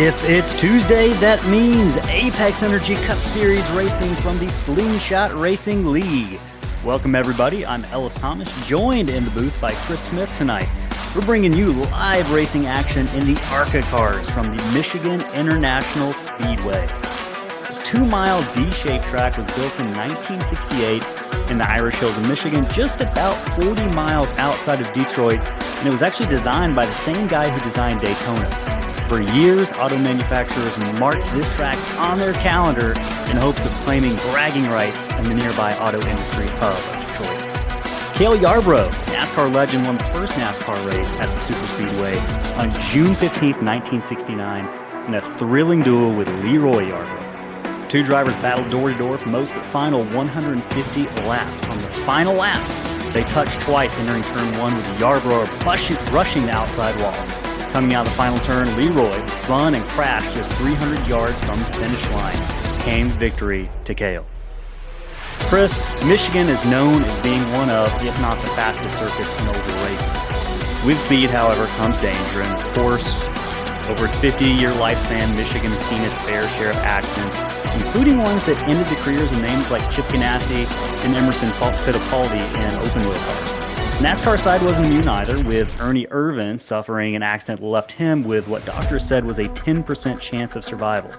If it's Tuesday, that means Apex Energy Cup Series racing from the Slingshot Racing League. Welcome everybody, I'm Ellis Thomas, joined in the booth by Chris Smith tonight. We're bringing you live racing action in the ARCA cars from the Michigan International Speedway. This 2-mile D-shaped track was built in 1968 in the Irish Hills of Michigan, just about 40 miles outside of Detroit, and it was actually designed by the same guy who designed Daytona. For years, auto manufacturers marked this track on their calendar in hopes of claiming bragging rights in the nearby auto industry hub of Detroit. Cale Yarborough, NASCAR legend, won the first NASCAR race at the Superspeedway on June 15, 1969, in a thrilling duel with Leroy Yarborough. Two drivers battled door-to-door for most of the final 150 laps. On the final lap, they touched twice, entering turn one with Yarborough rushing the outside wall. Coming out of the final turn, Leroy spun and crashed just 300 yards from the finish line. Came victory to Cale. Chris, Michigan is known as being one of, if not the fastest circuits in oval racing. With speed, however, comes danger, and of course, over its 50-year lifespan, Michigan has seen its fair share of accidents, including ones that ended the careers of names like Chip Ganassi and Emerson Fittipaldi in open-wheel cars. NASCAR side wasn't immune either, with Ernie Irvan suffering an accident that left him with what doctors said was a 10% chance of survival.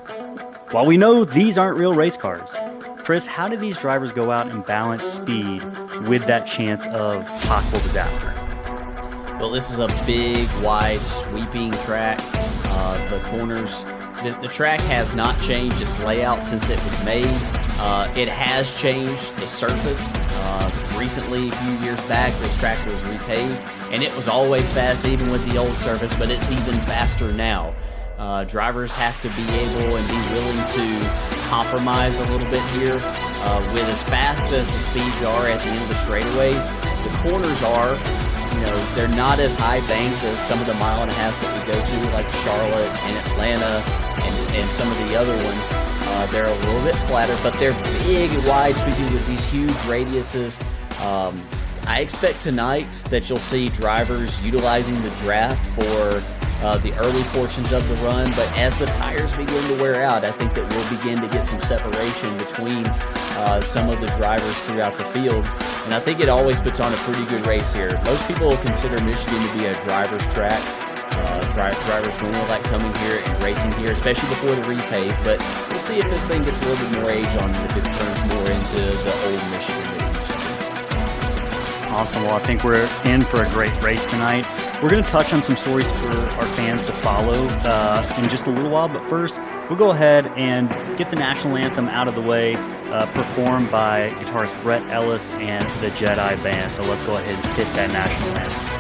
While we know these aren't real race cars, Chris, how do these drivers go out and balance speed with that chance of possible disaster? Well, this is a big, wide, sweeping track. The corners, the track has not changed its layout since it was made. It has changed the surface. Recently, a few years back, this track was repaved, and it was always fast even with the old surface, but it's even faster now. Drivers have to be able and be willing to compromise a little bit here. With as fast as the speeds are at the end of the straightaways, the corners are, they're not as high banked as some of the mile and a halves that we go to, like Charlotte and Atlanta and some of the other ones. They're a little bit flatter, but they're big and wide, sweeping with these huge radiuses. I expect tonight that you'll see drivers utilizing the draft for the early portions of the run, but as the tires begin to wear out, I think that we'll begin to get some separation between some of the drivers throughout the field, and I think it always puts on a pretty good race here. Most people consider Michigan to be a driver's track. Drivers normally like coming here and racing here, especially before the repave, but we'll see if this thing gets a little bit more age on it, if it turns more into the old Michigan that it used to be. Awesome. Well, I think we're in for a great race tonight. We're going to touch on some stories for our fans to follow in just a little while, but first, we'll go ahead and get the national anthem out of the way, performed by guitarist Brett Ellis and the Jedi Band. So let's go ahead and hit that national anthem.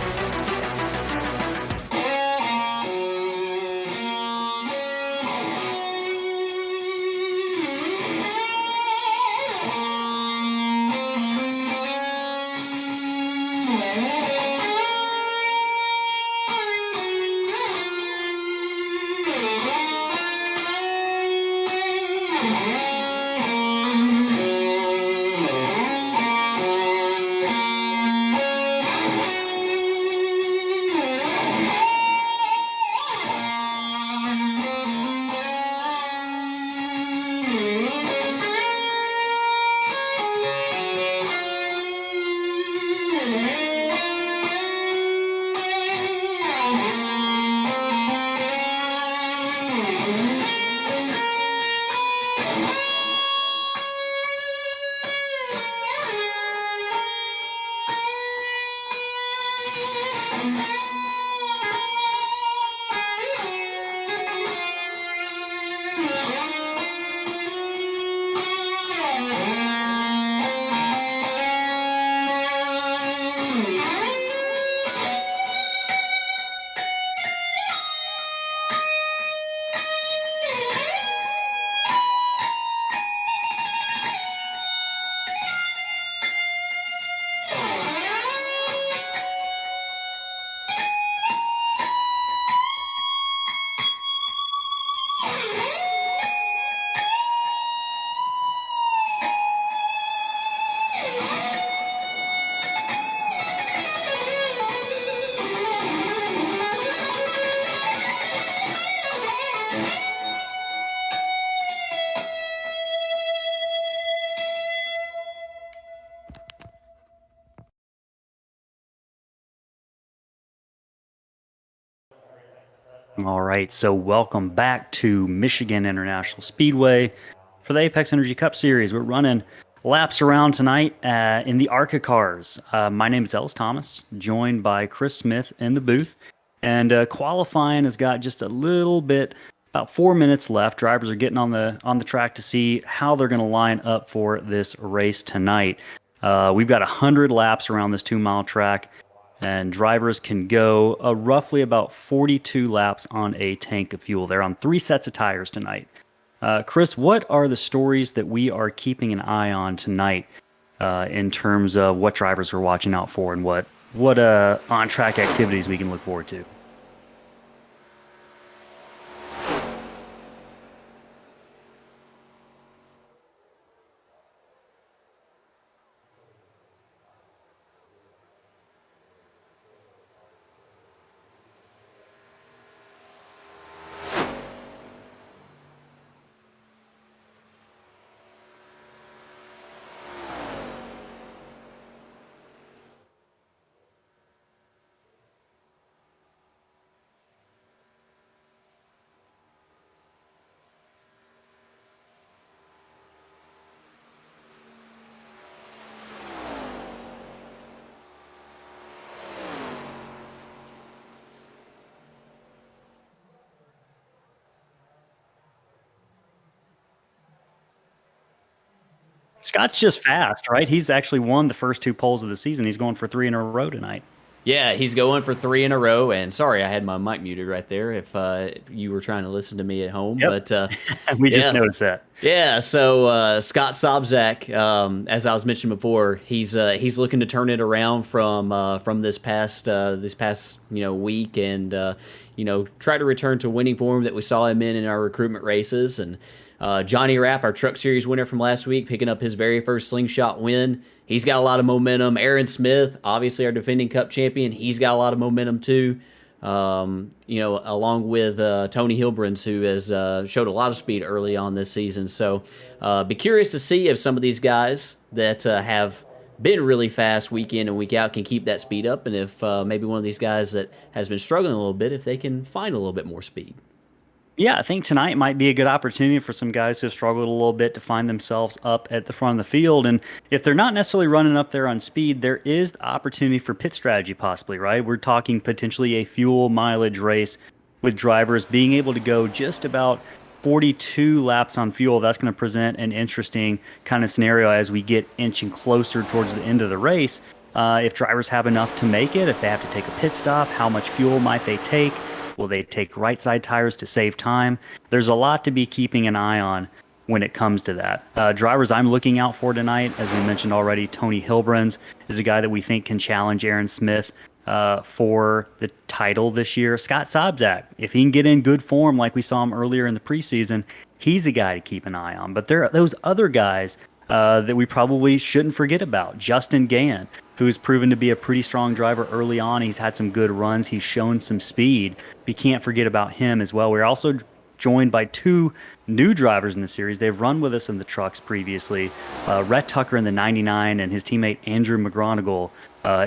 All right, so welcome back to Michigan International Speedway for the Apex Energy Cup Series. We're running laps around tonight in the ARCA cars. My name is Ellis Thomas, joined by Chris Smith in the booth. And qualifying has got just a little bit, about 4 minutes left. Drivers are getting on the track to see how they're going to line up for this race tonight. We've got 100 laps around this 2-mile track, and drivers can go roughly about 42 laps on a tank of fuel. They're on 3 sets of tires tonight. Chris, what are the stories that we are keeping an eye on tonight in terms of what drivers we're watching out for and what on-track activities we can look forward to? Scott's just fast, right? He's actually won the first 2 poles of the season. He's going for 3 in a row tonight. Yeah, he's going for 3 in a row. And sorry, I had my mic muted right there if you were trying to listen to me at home. Yep. But We yeah. just noticed that. Yeah, so Scott Sobczak, as I was mentioning before, he's looking to turn it around from this past week, and try to return to winning form that we saw him in our recruitment races. And Johnny Rapp, our Truck Series winner from last week, picking up his very first slingshot win. He's got a lot of momentum. Aaron Smith, obviously our defending Cup champion, he's got a lot of momentum too. Along with Tony Hilbrans, who has showed a lot of speed early on this season. So be curious to see if some of these guys that have been really fast week in and week out can keep that speed up, and if maybe one of these guys that has been struggling a little bit, if they can find a little bit more speed. Yeah, I think tonight might be a good opportunity for some guys who have struggled a little bit to find themselves up at the front of the field. And if they're not necessarily running up there on speed, there is the opportunity for pit strategy possibly, right? We're talking potentially a fuel mileage race with drivers being able to go just about 42 laps on fuel. That's going to present an interesting kind of scenario as we get inching closer towards the end of the race. If drivers have enough to make it, if they have to take a pit stop, how much fuel might they take? Will they take right side tires to save time? There's a lot to be keeping an eye on when it comes to that. Drivers I'm looking out for tonight, as we mentioned already, Tony Hilbrans is a guy that we think can challenge Aaron Smith for the title this year. Scott Sobczak, if he can get in good form like we saw him earlier in the preseason, he's a guy to keep an eye on. But there are those other guys that we probably shouldn't forget about. Justin Gann, who's proven to be a pretty strong driver early on. He's had some good runs. He's shown some speed. We can't forget about him as well. We're also joined by 2 new drivers in the series. They've run with us in the trucks previously. Rhett Tucker in the 99 and his teammate Andrew McGronigal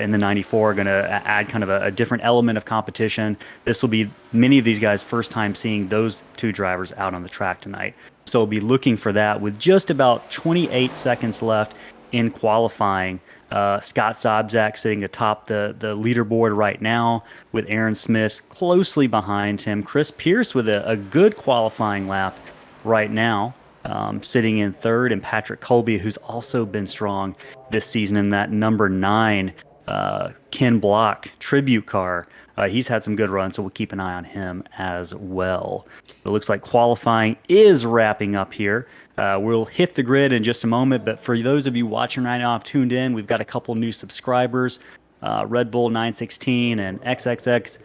in the 94 are going to add kind of a different element of competition. This will be many of these guys' first time seeing those 2 drivers out on the track tonight. So we'll be looking for that with just about 28 seconds left in qualifying. Scott Sobczak sitting atop the leaderboard right now with Aaron Smith closely behind him. Chris Pierce with a good qualifying lap right now, sitting in third, and Patrick Colby, who's also been strong this season in that number 9 Ken Block tribute car. He's had some good runs, so we'll keep an eye on him as well. It looks like qualifying is wrapping up here. We'll hit the grid in just a moment, but for those of you watching right now, I've tuned in. We've got a couple new subscribers, Red Bull 916 and XXX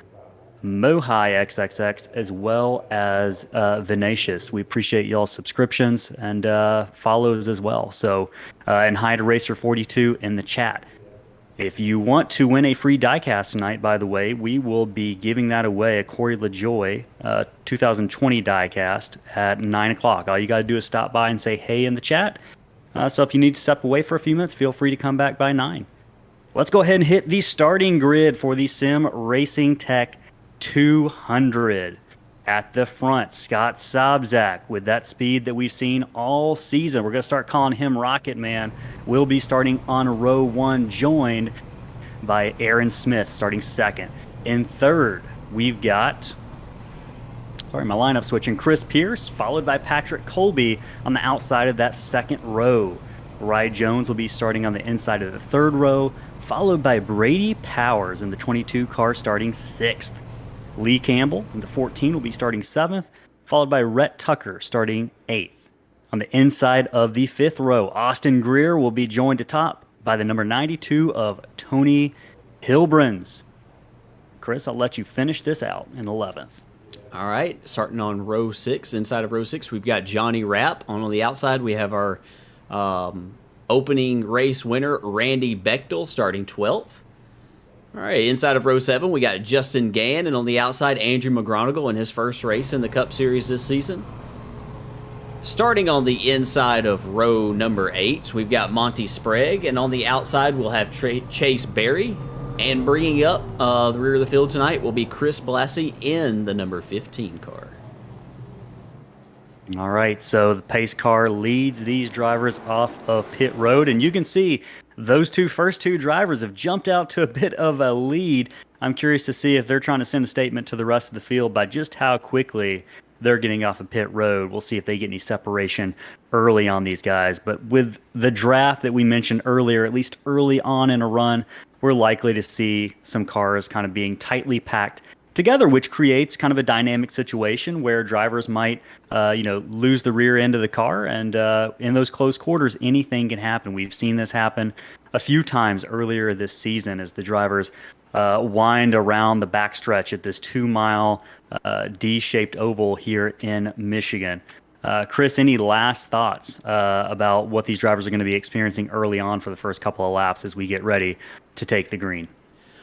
Mohai XXX, as well as Venacious. We appreciate y'all's subscriptions and follows as well. So, and hi to Racer42 in the chat. If you want to win a free diecast tonight, by the way, we will be giving that away, a Corey LaJoy 2020 diecast at 9 o'clock. All you got to do is stop by and say hey in the chat. So if you need to step away for a few minutes, feel free to come back by 9. Let's go ahead and hit the starting grid for the Sim Racing Tec 200. At the front, Scott Sobczak, with that speed that we've seen all season. We're going to start calling him Rocket Man. Will be starting on row 1, joined by Aaron Smith starting second. In third, we've got, sorry, my lineup switching, Chris Pierce, followed by Patrick Colby on the outside of that second row. Rye Jones will be starting on the inside of the third row, followed by Brady Powers in the 22 car starting sixth. Lee Campbell in the 14 will be starting seventh, followed by Rhett Tucker starting eighth. On the inside of the fifth row, Austin Greer will be joined atop by the number 92 of Tony Hilbrins. Chris, I'll let you finish this out in 11th. All right, starting on row 6, inside of row 6, we've got Johnny Rapp. On the outside, we have our opening race winner, Randy Bechtel, starting 12th. All right, inside of row 7, we got Justin Gann, and on the outside, Andrew McGronigle in his first race in the Cup Series this season. Starting on the inside of row number 8, we've got Monty Sprague, and on the outside, we'll have Chase Berry. And bringing up the rear of the field tonight will be Chris Blassie in the number 15 car. All right, so the pace car leads these drivers off of pit road, and you can see those first two drivers have jumped out to a bit of a lead. I'm curious to see if they're trying to send a statement to the rest of the field by just how quickly they're getting off of pit road. We'll see if they get any separation early on these guys. But with the draft that we mentioned earlier, at least early on in a run, we're likely to see some cars kind of being tightly packed together, which creates kind of a dynamic situation where drivers might, lose the rear end of the car. And in those close quarters, anything can happen. We've seen this happen a few times earlier this season as the drivers wind around the backstretch at this 2-mile D-shaped oval here in Michigan. Chris, any last thoughts about what these drivers are going to be experiencing early on for the first couple of laps as we get ready to take the green?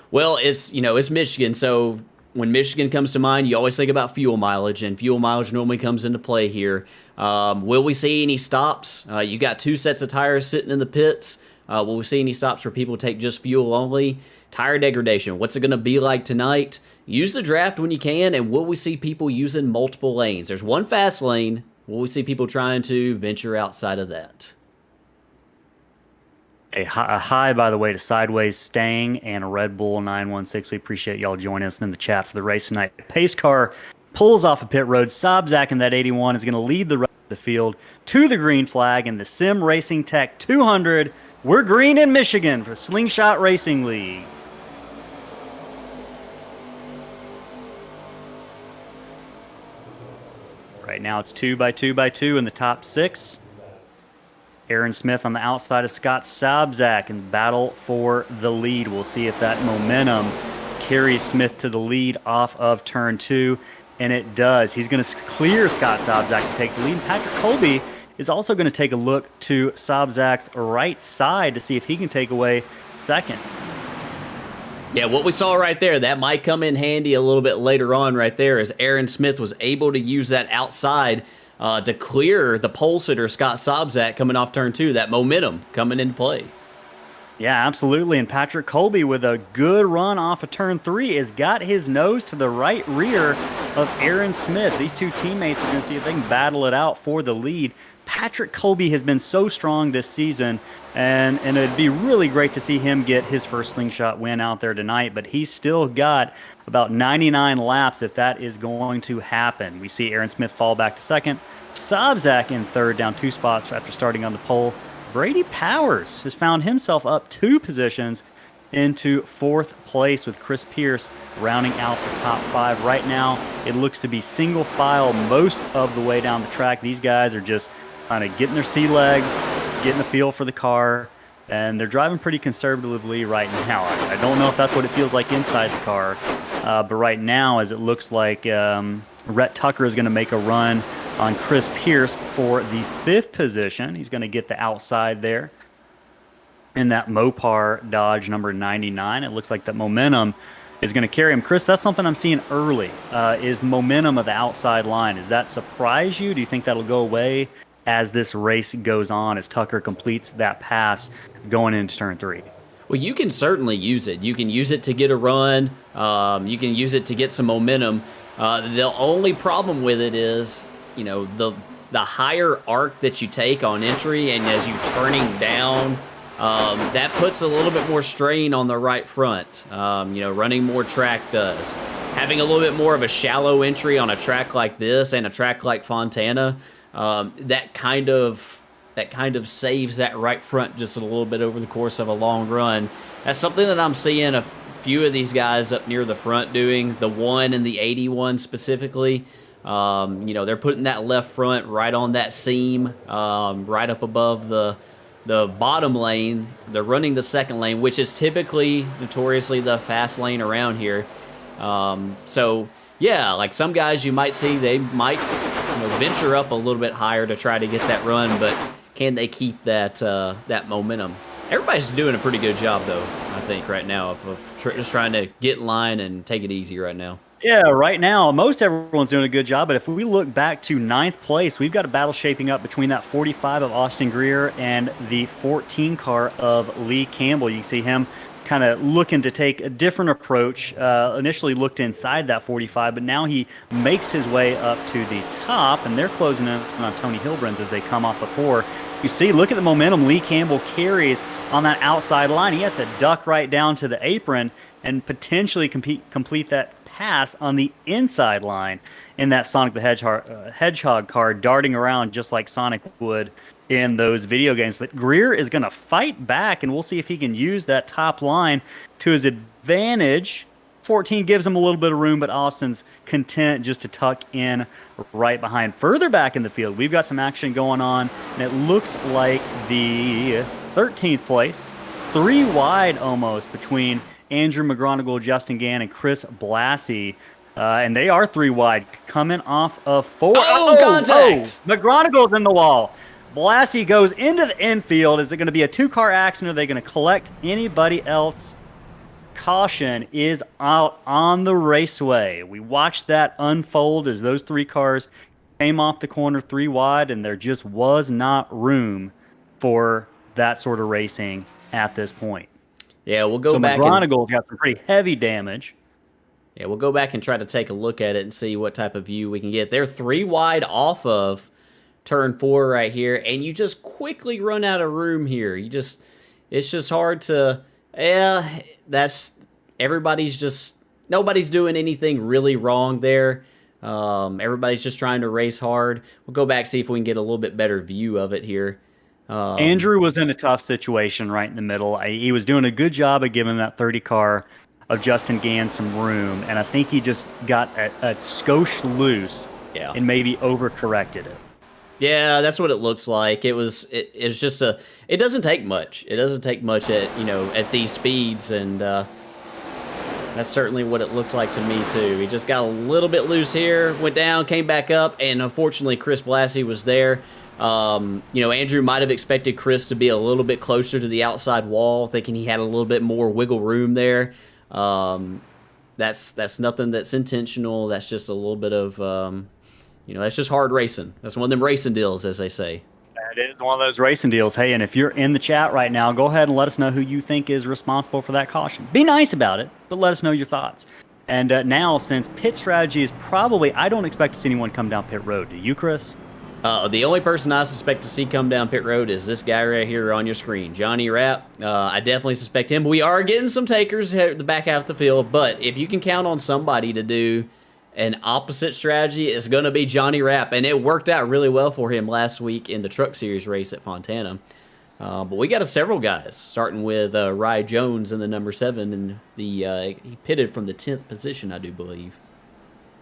Well, it's Michigan, so when Michigan comes to mind, you always think about fuel mileage, and fuel mileage normally comes into play here. Will we see any stops? You got 2 sets of tires sitting in the pits. Will we see any stops where people take just fuel only? Tire degradation, what's it going to be like tonight? Use the draft when you can, and will we see people using multiple lanes? There's one fast lane. Will we see people trying to venture outside of that? A hi, by the way, to Sideways Stang and Red Bull 916. We appreciate y'all joining us in the chat for the race tonight. Pace car pulls off a pit road. Sobczak in that 81 is going to lead the rest of the field to the green flag in the Sim Racing Tech 200. We're green in Michigan for Slingshot Racing League. Right now it's 2x2x2 in the top 6. Aaron Smith on the outside of Scott Sobczak in battle for the lead. We'll see if that momentum carries Smith to the lead off of turn 2, and it does. He's going to clear Scott Sobczak to take the lead. Patrick Colby is also going to take a look to Sobczak's right side to see if he can take away second. Yeah, what we saw right there, that might come in handy a little bit later on right there, as Aaron Smith was able to use that outside to clear the pole sitter Scott Sobczak coming off turn 2, that momentum coming into play. Yeah, absolutely. And Patrick Colby with a good run off of turn 3 has got his nose to the right rear of Aaron Smith. These two teammates are going to see if they can battle it out for the lead. Patrick Colby has been so strong this season, and it'd be really great to see him get his first slingshot win out there tonight, but he's still got about 99 laps if that is going to happen. We see Aaron Smith fall back to second. Sobczak in third, down 2 spots after starting on the pole. Brady Powers has found himself up 2 positions into 4th place, with Chris Pierce rounding out the top 5. Right now, it looks to be single file most of the way down the track. These guys are just kind of getting their sea legs, getting the feel for the car, and they're driving pretty conservatively right now. I don't know if that's what it feels like inside the car, but right now, as it looks like Rhett Tucker is going to make a run on Chris Pierce for the 5th position. He's going to get the outside there in that Mopar Dodge number 99. It looks like that momentum is going to carry him. Chris, that's something I'm seeing early, is momentum of the outside line. Does that surprise you? Do you think that'll go away as this race goes on, as Tucker completes that pass going into turn 3? Well, you can certainly use it. You can use it to get a run. You can use it to get some momentum. The only problem with it is, the higher arc that you take on entry, and as you turning down, that puts a little bit more strain on the right front. Running more track does. Having a little bit more of a shallow entry on a track like this and a track like Fontana, that kind of saves that right front just a little bit over the course of a long run. That's something that I'm seeing a few of these guys up near the front doing, the 1 and the 81 specifically. They're putting that left front right on that seam, right up above the bottom lane. They're running the second lane, which is typically, notoriously, the fast lane around here. Like some guys you might see, they might venture up a little bit higher to try to get that run, but can they keep that momentum? Everybody's doing a pretty good job, though, I think, right now, of just trying to get in line and take it easy right now. Yeah, right now, most everyone's doing a good job, but if we look back to 9th place, we've got a battle shaping up between that 45 of Austin Greer and the 14 car of Lee Campbell. You can see him kind of looking to take a different approach. Initially looked inside that 45, but now he makes his way up to the top, and they're closing in on Tony Hilbrens as they come off the 4. You see, look at the momentum Lee Campbell carries on that outside line. He has to duck right down to the apron and potentially complete that pass on the inside line in that Sonic the Hedgehog car, darting around just like Sonic would in those video games. But Greer is going to fight back, and we'll see if he can use that top line to his advantage. 14 gives him a little bit of room, but Austin's content just to tuck in right behind. Further back in the field, we've got some action going on, and it looks like the 13th place, 3 wide almost between Andrew McGonigal, Justin Gann, and Chris Blassie. And they are 3 wide, coming off of 4. Contact! McGonigal's in the wall. Blassie goes into the infield. Is it going to be a 2-car accident? Are they going to collect anybody else? Caution is out on the raceway. We watched that unfold as those 3 cars came off the corner 3 wide, and there just was not room for that sort of racing at this point. Yeah, we'll go back. So McGonigal's got some pretty heavy damage. Yeah, we'll go back and try to take a look at it and see what type of view we can get. They're 3 wide off of turn 4 right here, and you just quickly run out of room here. It's just hard to, nobody's doing anything really wrong there. Everybody's just trying to race hard. We'll go back, see if we can get a little bit better view of it here. Andrew was in a tough situation right in the middle. He was doing a good job of giving that 30 car of Justin Gann some room, and I think he just got a skosh loose and maybe overcorrected it. Yeah, that's what it looks like. It's just it doesn't take much. It doesn't take much at these speeds, and that's certainly what it looked like to me too. He just got a little bit loose here, went down, came back up, and unfortunately Chris Blassie was there. Andrew might have expected Chris to be a little bit closer to the outside wall, thinking he had a little bit more wiggle room there. That's nothing that's intentional. That's just a little bit of, that's just hard racing. That's one of them racing deals, as they say. That is one of those racing deals. Hey, and if you're in the chat right now, go ahead and let us know who you think is responsible for that caution. Be nice about it, but let us know your thoughts. And now, since pit strategy is probably, I don't expect to see anyone come down pit road. Do you, Chris? The only person I suspect to see come down pit road is this guy right here on your screen, Johnny Rapp. I definitely suspect him. We are getting some takers at the back half of the field, but if you can count on somebody to do an opposite strategy, it's going to be Johnny Rapp, and it worked out really well for him last week in the Truck Series race at Fontana. But we got several guys, starting with Rye Jones in the number 7, and he pitted from the 10th position, I do believe.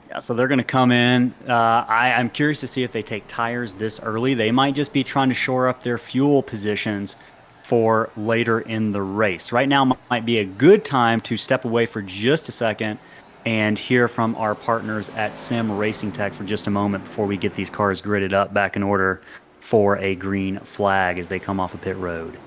Yeah, so they're going to come in. I'm curious to see if they take tires this early. They might just be trying to shore up their fuel positions for later in the race. Right now might be a good time to step away for just a second and hear from our partners at Sim Racing Tech for just a moment before we get these cars gridded up back in order for a green flag as they come off of pit road.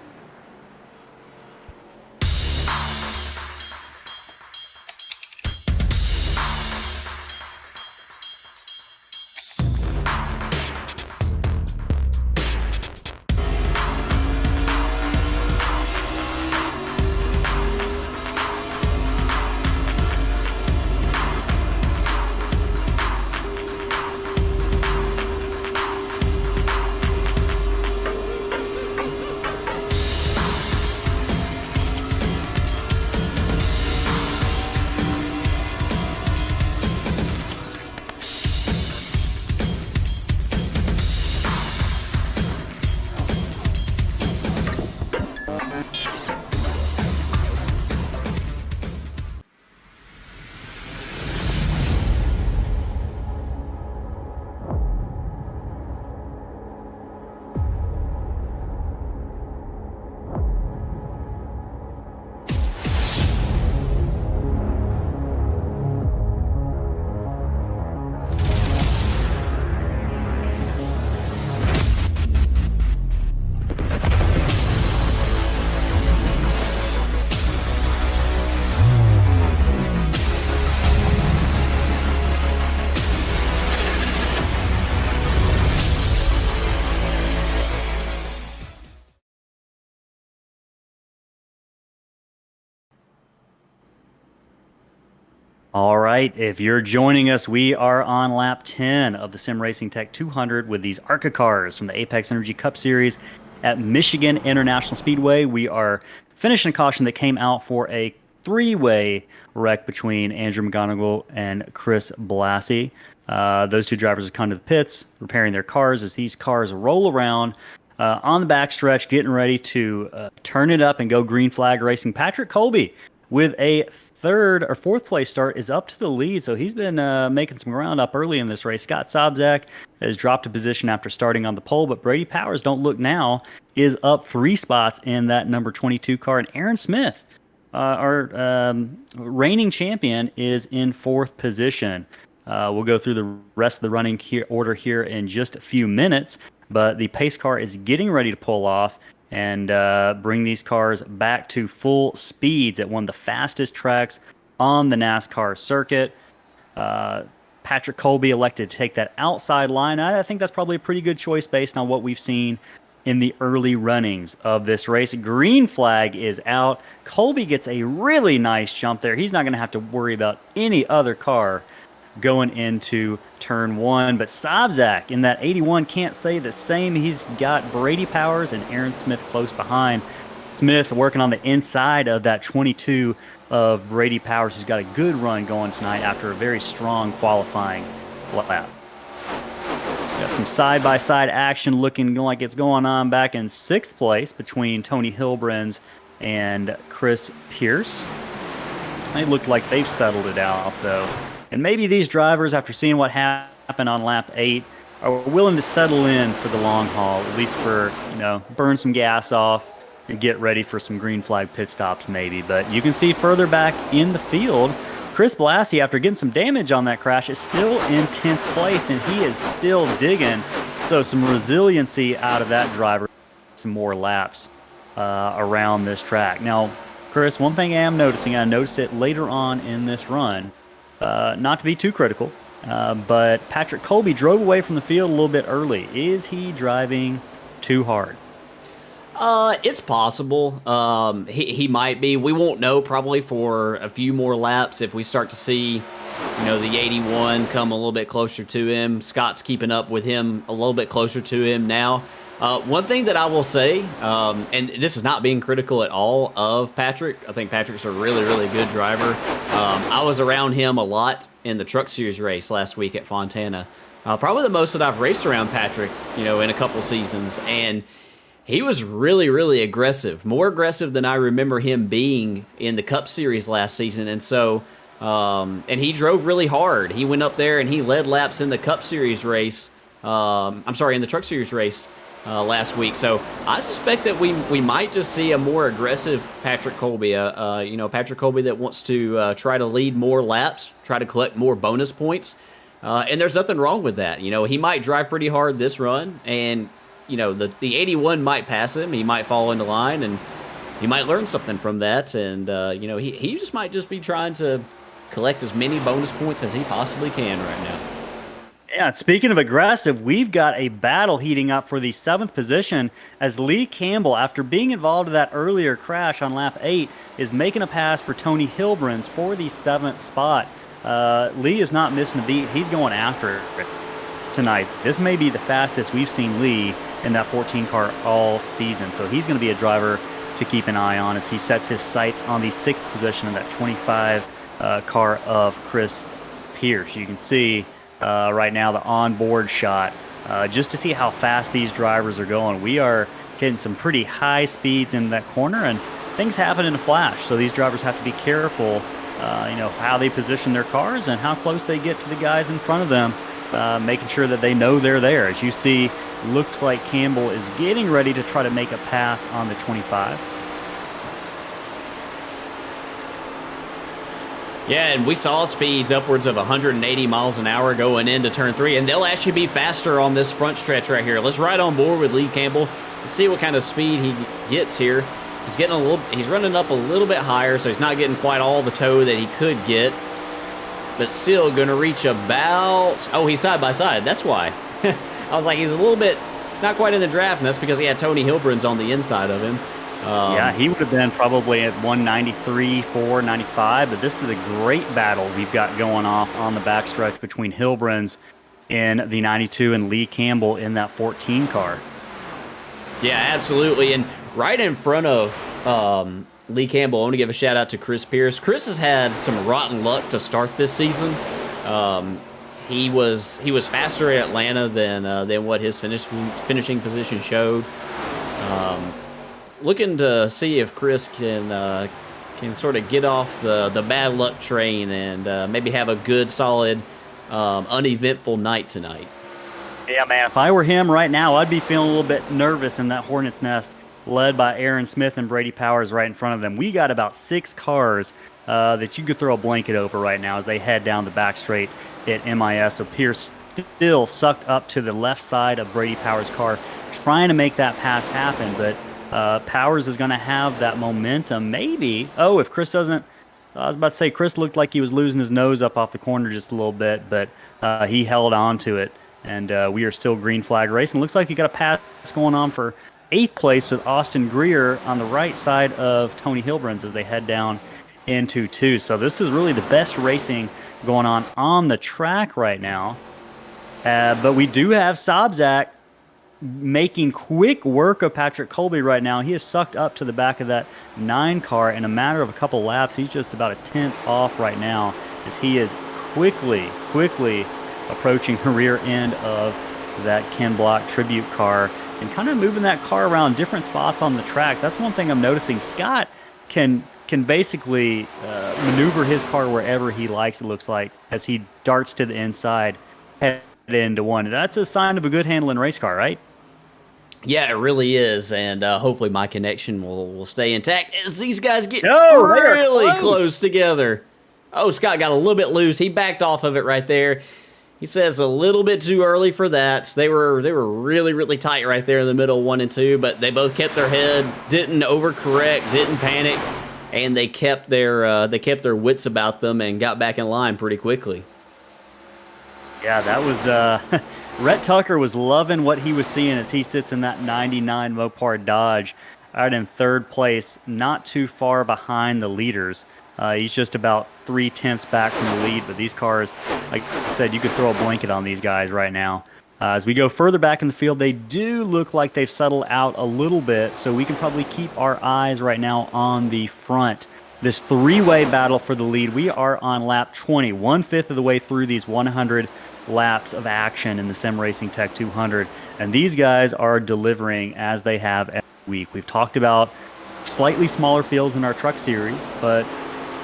All right, if you're joining us, we are on lap 10 of the Sim Racing Tech 200 with these ARCA cars from the Apex Energy Cup Series at Michigan International Speedway. We are finishing a caution that came out for a three-way wreck between Andrew McGonigal and Chris Blassie. Those two drivers have come to the pits, repairing their cars as these cars roll around on the backstretch, getting ready to turn it up and go green flag racing. Patrick Colby with a third or fourth place start is up to the lead, so he's been making some ground up early in this race. Scott Sobczak has dropped a position after starting on the pole, but Brady Powers, don't look now, is up 3 spots in that number 22 car. And Aaron Smith, our reigning champion, is in 4th position. We'll go through the rest of the running order here in just a few minutes, but the pace car is getting ready to pull off and bring these cars back to full speeds at one of the fastest tracks on the NASCAR circuit. Patrick Colby elected to take that outside line. I think that's probably a pretty good choice based on what we've seen in the early runnings of this race. Green flag is out. Colby gets a really nice jump there. He's not going to have to worry about any other car going into turn 1, but Sobczak in that 81 can't say the same. He's got Brady Powers and Aaron Smith close behind. Smith working on the inside of that 22 of Brady Powers, who's got a good run going tonight after a very strong qualifying lap. Got some side-by-side action looking like it's going on back in 6th place between Tony Hilbrens and Chris Pierce. They look like they've settled it out, though. And maybe these drivers, after seeing what happened on lap 8, are willing to settle in for the long haul, at least for, burn some gas off and get ready for some green flag pit stops maybe. But you can see further back in the field, Chris Blassie, after getting some damage on that crash, is still in 10th place, and he is still digging. So some resiliency out of that driver, some more laps around this track. Now, Chris, one thing I am noticing, I noticed it later on in this run, not to be too critical, but Patrick Colby drove away from the field a little bit early. Is he driving too hard? It's possible. He might be. We won't know probably for a few more laps if we start to see, the 81 come a little bit closer to him. Scott's keeping up with him a little bit closer to him now. One thing that I will say, and this is not being critical at all of Patrick. I think Patrick's a really, really good driver. I was around him a lot in the Truck Series race last week at Fontana. Probably the most that I've raced around Patrick, in a couple seasons. And he was really, really aggressive. More aggressive than I remember him being in the Cup Series last season. And so, and he drove really hard. He went up there and he led laps in the Cup Series race. In the Truck Series race. Last week. So I suspect that we might just see a more aggressive Patrick Colby, Patrick Colby that wants to try to lead more laps, try to collect more bonus points. And there's nothing wrong with that. He might drive pretty hard this run, and, the 81 might pass him. He might fall into line, and he might learn something from that. And, he just might just be trying to collect as many bonus points as he possibly can right now. Yeah, speaking of aggressive, we've got a battle heating up for the 7th position as Lee Campbell, after being involved in that earlier crash on lap 8, is making a pass for Tony Hilbrens for the 7th spot. Lee is not missing a beat. He's going after it tonight. This may be the fastest we've seen Lee in that 14 car all season, so he's going to be a driver to keep an eye on as he sets his sights on the 6th position of that 25 car of Chris Pierce. You can see right now the onboard shot just to see how fast these drivers are going. We are getting some pretty high speeds in that corner, and things happen in a flash. So these drivers have to be careful, how they position their cars and how close they get to the guys in front of them, making sure that they know they're there. As you see, looks like Campbell is getting ready to try to make a pass on the 25. Yeah, and we saw speeds upwards of 180 miles an hour going into turn 3, and they'll actually be faster on this front stretch right here. Let's ride on board with Lee Campbell and see what kind of speed he gets here. He's running up a little bit higher, so he's not getting quite all the tow that he could get, but still going to reach about, he's side by side. That's why. I was like, he's not quite in the draft, and that's because he had Tony Hilbrun's on the inside of him. Yeah, he would have been probably at 193, 495, but this is a great battle we've got going off on the backstretch between Hilbrun's in the 92 and Lee Campbell in that 14 car. Yeah, absolutely. And right in front of Lee Campbell, I want to give a shout out to Chris Pierce. Chris has had some rotten luck to start this season. He was faster at Atlanta than what his finishing position showed. Looking to see if Chris can sort of get off the bad luck train and maybe have a good, solid, uneventful night tonight. Yeah, man, if I were him right now, I'd be feeling a little bit nervous in that hornet's nest led by Aaron Smith and Brady Powers right in front of them. We got about 6 cars that you could throw a blanket over right now as they head down the back straight at MIS. So Pierce still sucked up to the left side of Brady Powers' car, trying to make that pass happen, but Powers is going to have that momentum. Maybe. If Chris doesn't, I was about to say Chris looked like he was losing his nose up off the corner just a little bit, but he held on to it, and we are still green flag racing. Looks like you got a pass going on for 8th place with Austin Greer on the right side of Tony Hilbrun's as they head down into 2. So this is really the best racing going on the track right now. But we do have Sobczak making quick work of Patrick Colby right now. He is sucked up to the back of that 9 car in a matter of a couple laps. He's just about a 10th off right now as he is quickly approaching the rear end of that Ken Block tribute car and kind of moving that car around different spots on the track. That's one thing I'm noticing. Scott can basically maneuver his car wherever he likes, it looks like, as he darts to the inside, head into 1. That's a sign of a good handling race car, right? Yeah, it really is, and hopefully my connection will stay intact as these guys get really close together. Scott got a little bit loose. He backed off of it right there. He says a little bit too early for that. They were really, really tight right there in the middle, 1 and 2, but they both kept their head, didn't overcorrect, didn't panic, and they kept their wits about them and got back in line pretty quickly. Yeah, that was Rhett Tucker was loving what he was seeing as he sits in that 99 Mopar Dodge out in 3rd place, not too far behind the leaders. He's just about 3/10 back from the lead, but these cars, like I said, you could throw a blanket on these guys right now. As we go further back in the field, they do look like they've settled out a little bit, so we can probably keep our eyes right now on the front. This 3-way battle for the lead. We are on lap 20, 1/5 of the way through these 100 laps of action in the Sim Racing Tech 200, and these guys are delivering as they have every week. We've talked about slightly smaller fields in our truck series, but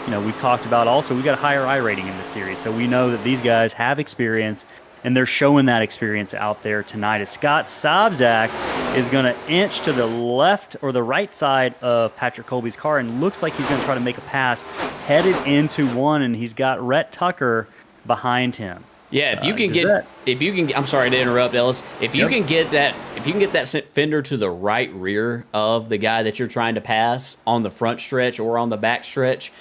we've talked about also we got a higher I rating in this series, so we know that these guys have experience, and they're showing that experience out there tonight. As Scott Sobczak is going to inch to the left or the right side of Patrick Colby's car, and looks like he's going to try to make a pass headed into 1, and he's got Rhett Tucker behind him. Yeah, I'm sorry to interrupt, Ellis. If you can get that fender to the right rear of the guy that you're trying to pass on the front stretch or on the back stretch,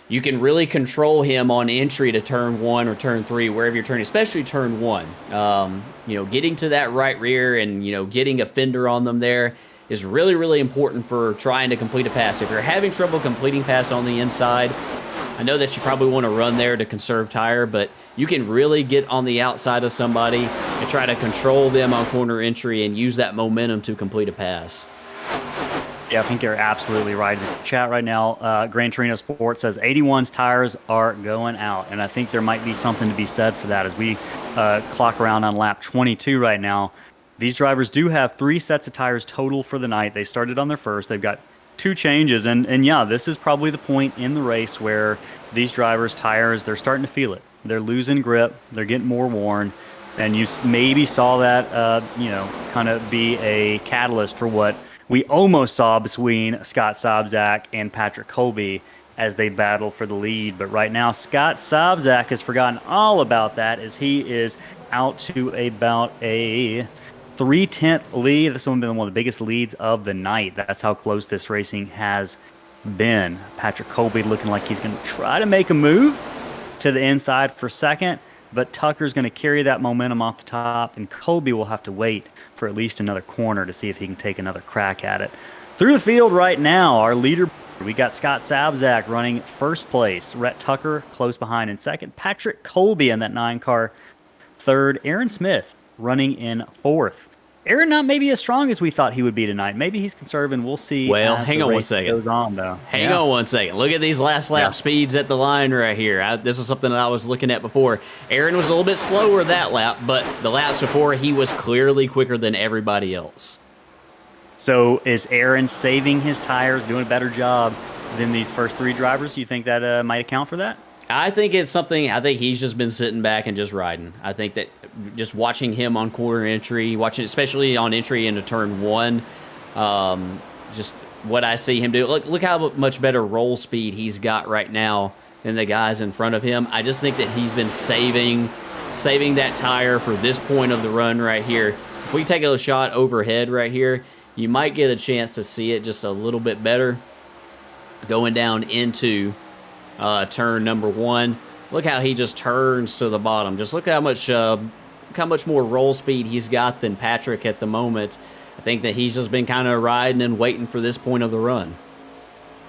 you can really control him on entry to turn 1 or turn 3, wherever you're turning, especially turn 1. Getting to that right rear and, getting a fender on them there is really, really important for trying to complete a pass. If you're having trouble completing pass on the inside, I know that you probably want to run there to conserve tire, but you can really get on the outside of somebody and try to control them on corner entry and use that momentum to complete a pass. Yeah, I think you're absolutely right. In the chat right now, Gran Torino Sports says 81's tires are going out, and I think there might be something to be said for that as we clock around on lap 22 right now. These drivers do have 3 sets of tires total for the night. They started on their first. They've got 2 changes. And yeah, this is probably the point in the race where these drivers' tires, they're starting to feel it. They're losing grip. They're getting more worn. And you maybe saw that, kind of be a catalyst for what we almost saw between Scott Sobczak and Patrick Colby as they battle for the lead. But right now, Scott Sobczak has forgotten all about that as he is out to about a 3/10 lead. This one has been one of the biggest leads of the night. That's how close this racing has been. Patrick Colby looking like he's going to try to make a move to the inside for second, but Tucker's going to carry that momentum off the top, and Colby will have to wait for at least another corner to see if he can take another crack at it. Through the field right now, our leader, we got Scott Sobczak running first place, Rhett Tucker close behind in second, Patrick Colby in that 9-car third, Aaron Smith running in fourth. Aaron not maybe as strong as we thought he would be tonight. Maybe he's conserving. We'll see. Well, hang on one second. Goes on, though. Hang on one second. Look at these last lap speeds at the line right here. This is something that I was looking at before. Aaron was a little bit slower that lap, but the laps before, he was clearly quicker than everybody else. So is Aaron saving his tires, doing a better job than these first 3 drivers? You think that might account for that? I think it's something, I think he's just been sitting back and just riding. I think that just watching him on corner entry, watching especially on entry into turn 1, just what I see him do. Look how much better roll speed he's got right now than the guys in front of him. I just think that he's been saving that tire for this point of the run right here. If we take a shot overhead right here, you might get a chance to see it just a little bit better going down into turn number 1. Look how he just turns to the bottom. Just look how much more roll speed he's got than Patrick at the moment. I think that he's just been kind of riding and waiting for this point of the run.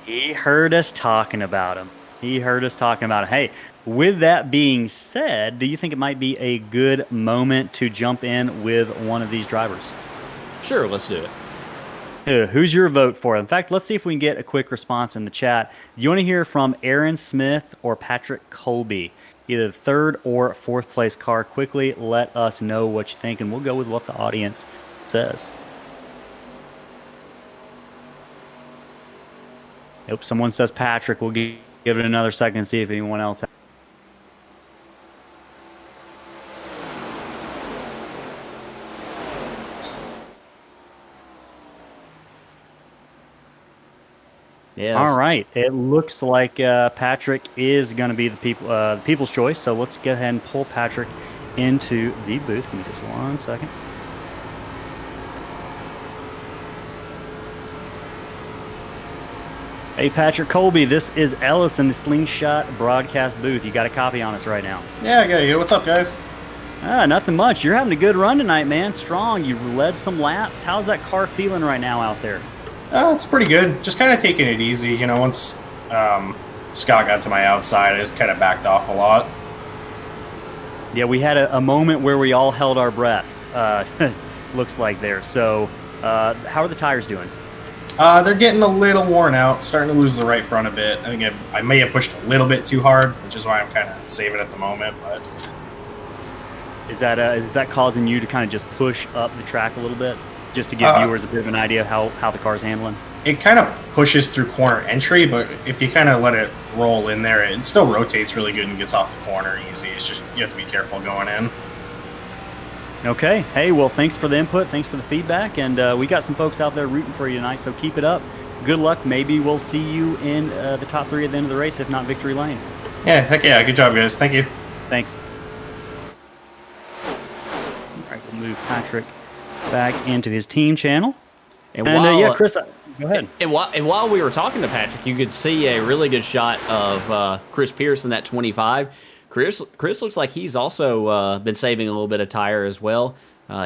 He heard us talking about him. Hey, with that being said, do you think it might be a good moment to jump in with one of these drivers? Sure, let's do it. Who's your vote for it? In fact, let's see if we can get a quick response in the chat. Do you want to hear from Aaron Smith or Patrick Colby? Either the 3rd or 4th place car. Quickly let us know what you think, and we'll go with what the audience says. Nope, someone says Patrick. We'll give it another second and see if anyone else has. Yes. All right. It looks like Patrick is going to be the people's choice. So let's go ahead and pull Patrick into the booth. Give me just one second. Hey, Patrick Colby, this is Ellis in the Slingshot broadcast booth. You got a copy on us right now. Yeah, I got you. What's up, guys? Nothing much. You're having a good run tonight, man. Strong. You led some laps. How's that car feeling right now out there? It's pretty good. Just kind of taking it easy. You know, once Scott got to my outside, I just kind of backed off a lot. Yeah, we had a moment where we all held our breath, looks like there. So how are the tires doing? They're getting a little worn out, starting to lose the right front a bit. I think I may have pushed a little bit too hard, which is why I'm kind of saving at the moment. But is that causing you to kind of just push up the track a little bit? Just to give viewers a bit of an idea of how the car's handling? It kind of pushes through corner entry, but if you kind of let it roll in there, it still rotates really good and gets off the corner easy. It's just you have to be careful going in. Okay. Hey, well, thanks for the input. Thanks for the feedback. And we got some folks out there rooting for you tonight, so keep it up. Good luck. Maybe we'll see you in the top 3 at the end of the race, if not victory lane. Yeah, heck yeah. Good job, guys. Thank you. Thanks. All right, we'll move Patrick back into his team channel. And yeah, Chris, go ahead. And while we were talking to Patrick, you could see a really good shot of Chris Pierce in that 25. Chris looks like he's also been saving a little bit of tire as well.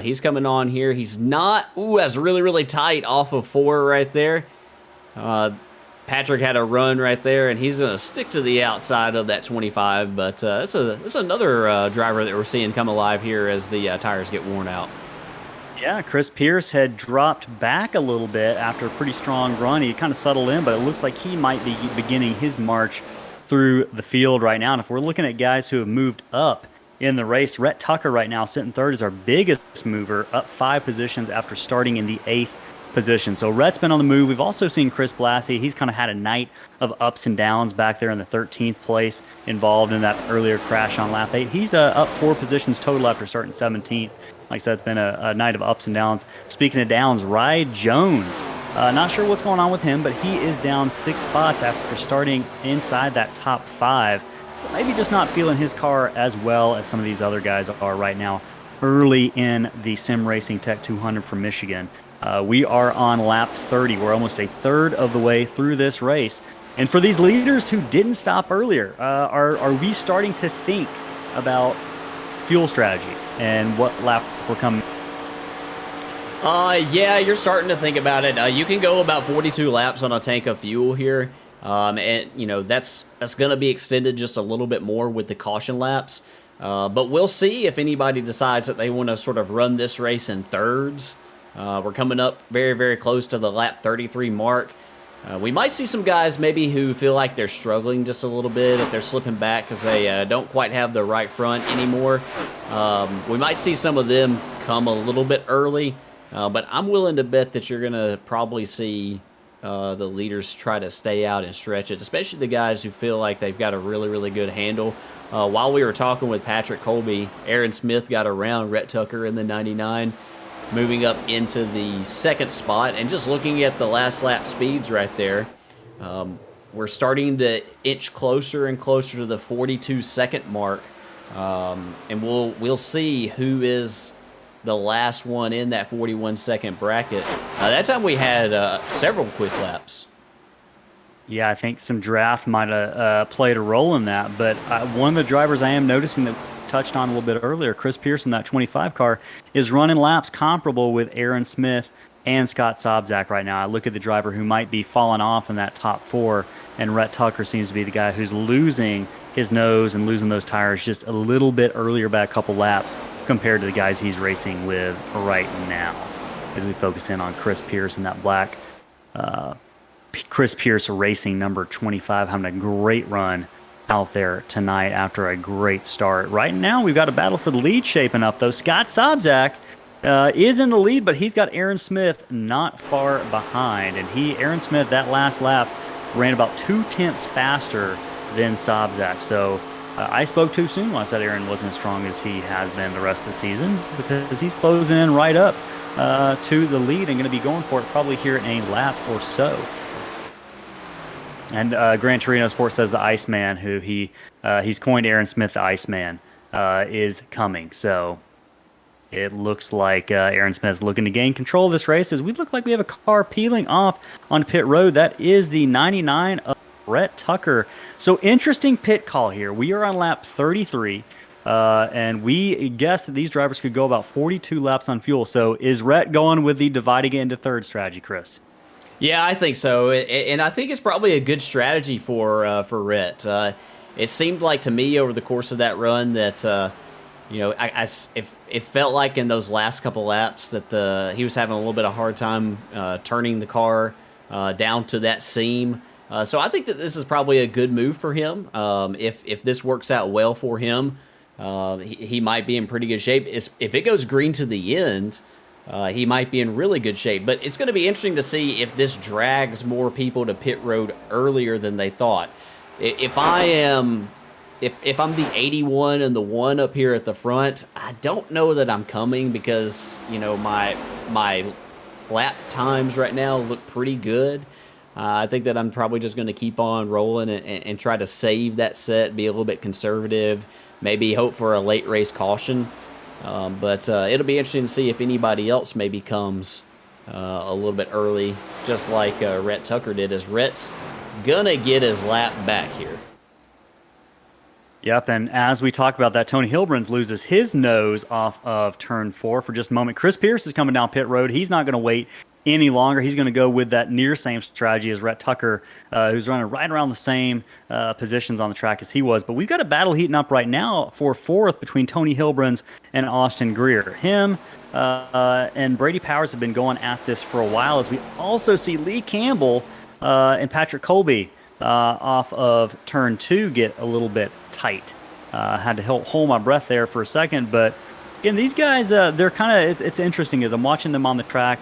He's coming on here. He's not... Ooh, that's really, really tight off of 4 right there. Patrick had a run right there, and he's going to stick to the outside of that 25. But it's another driver that we're seeing come alive here as the tires get worn out. Yeah, Chris Pierce had dropped back a little bit after a pretty strong run. He kind of settled in, but it looks like he might be beginning his march through the field right now. And if we're looking at guys who have moved up in the race. Rhett Tucker right now sitting third is our biggest mover, up 5 positions after starting in the 8th position. So Rhett's been on the move. We've also seen Chris Blassie. He's kind of had a night of ups and downs back there in the 13th place, involved in that earlier crash on lap 8. He's up 4 positions total after starting 17th. Like I said, it's been a night of ups and downs. Speaking of downs, Rye Jones. Not sure what's going on with him, but he is down 6 spots after starting inside that top 5. So maybe just not feeling his car as well as some of these other guys are right now early in the Sim Racing Tech 200 from Michigan. We are on lap 30. We're almost a third of the way through this race. And for these leaders who didn't stop earlier, are we starting to think about fuel strategy and what lap we're coming? Yeah, you're starting to think about it. You can go about 42 laps on a tank of fuel here. And, you know, that's going to be extended just a little bit more with the caution laps. But we'll see if anybody decides that they want to sort of run this race in thirds. We're coming up very, very close to the lap 33 mark. We might see some guys maybe who feel like they're struggling just a little bit, if they're slipping back because they don't quite have the right front anymore. We might see some of them come a little bit early, but I'm willing to bet that you're going to probably see the leaders try to stay out and stretch it, especially the guys who feel like they've got a really, really good handle. While we were talking with Patrick Colby, Aaron Smith got around Rhett Tucker in the 99, moving up into the 2nd spot. And just looking at the last lap speeds right there, we're starting to inch closer and closer to the 42-second mark. And we'll see who is the last one in that 41-second bracket. That time we had several quick laps. Yeah, I think some draft might have played a role in that. But one of the drivers I am noticing that touched on a little bit earlier, Chris Pearson, that 25 car, is running laps comparable with Aaron Smith and Scott Sobczak right now. I look at the driver who might be falling off in that top 4, and Rhett Tucker seems to be the guy who's losing his nose and losing those tires just a little bit earlier by a couple laps compared to the guys he's racing with right now. As we focus in on Chris Pearson, that black Chris Pierce Racing number 25, having a great run out there tonight after a great start. Right now, we've got a battle for the lead shaping up, though. Scott Sobczak is in the lead, but he's got Aaron Smith not far behind. And Aaron Smith, that last lap, ran about 2/10 faster than Sobczak. So I spoke too soon when I said Aaron wasn't as strong as he has been the rest of the season, because he's closing in right up to the lead and going to be going for it probably here in a lap or so. And Gran Torino Sports says the Iceman, who he's coined Aaron Smith the Iceman, is coming. So it looks like Aaron Smith's looking to gain control of this race, as we look like we have a car peeling off on pit road. That is the 99 of Rhett Tucker. So interesting pit call here. We are on lap 33, and we guess that these drivers could go about 42 laps on fuel. So is Rhett going with the dividing it into third strategy, Chris? Yeah, I think so, and I think it's probably a good strategy for Rhett. It seemed like to me over the course of that run that it felt like in those last couple laps that he was having a little bit of hard time turning the car down to that seam. So I think that this is probably a good move for him. If this works out well for him, he might be in pretty good shape. If it goes green to the end, he might be in really good shape. But it's going to be interesting to see if this drags more people to pit road earlier than they thought. If I'm the 81 and the 1 up here at the front, I don't know that I'm coming, because my lap times right now look pretty good. I think that I'm probably just going to keep on rolling and try to save that set, be a little bit conservative, maybe hope for a late race caution. But it'll be interesting to see if anybody else maybe comes a little bit early, just like Rhett Tucker did, as Rhett's going to get his lap back here. Yep, and as we talk about that, Tony Hilbrens loses his nose off of turn 4 for just a moment. Chris Pierce is coming down pit road. He's not going to wait any longer. He's going to go with that near same strategy as Rhett Tucker, who's running right around the same positions on the track as he was. But we've got a battle heating up right now for 4th between Tony Hilbrens and Austin Greer. Him and Brady Powers have been going at this for a while, as we also see Lee Campbell and Patrick Colby off of turn 2 get a little bit tight. Had to hold my breath there for a second, but again, these guys, they're kind of, it's interesting as I'm watching them on the track.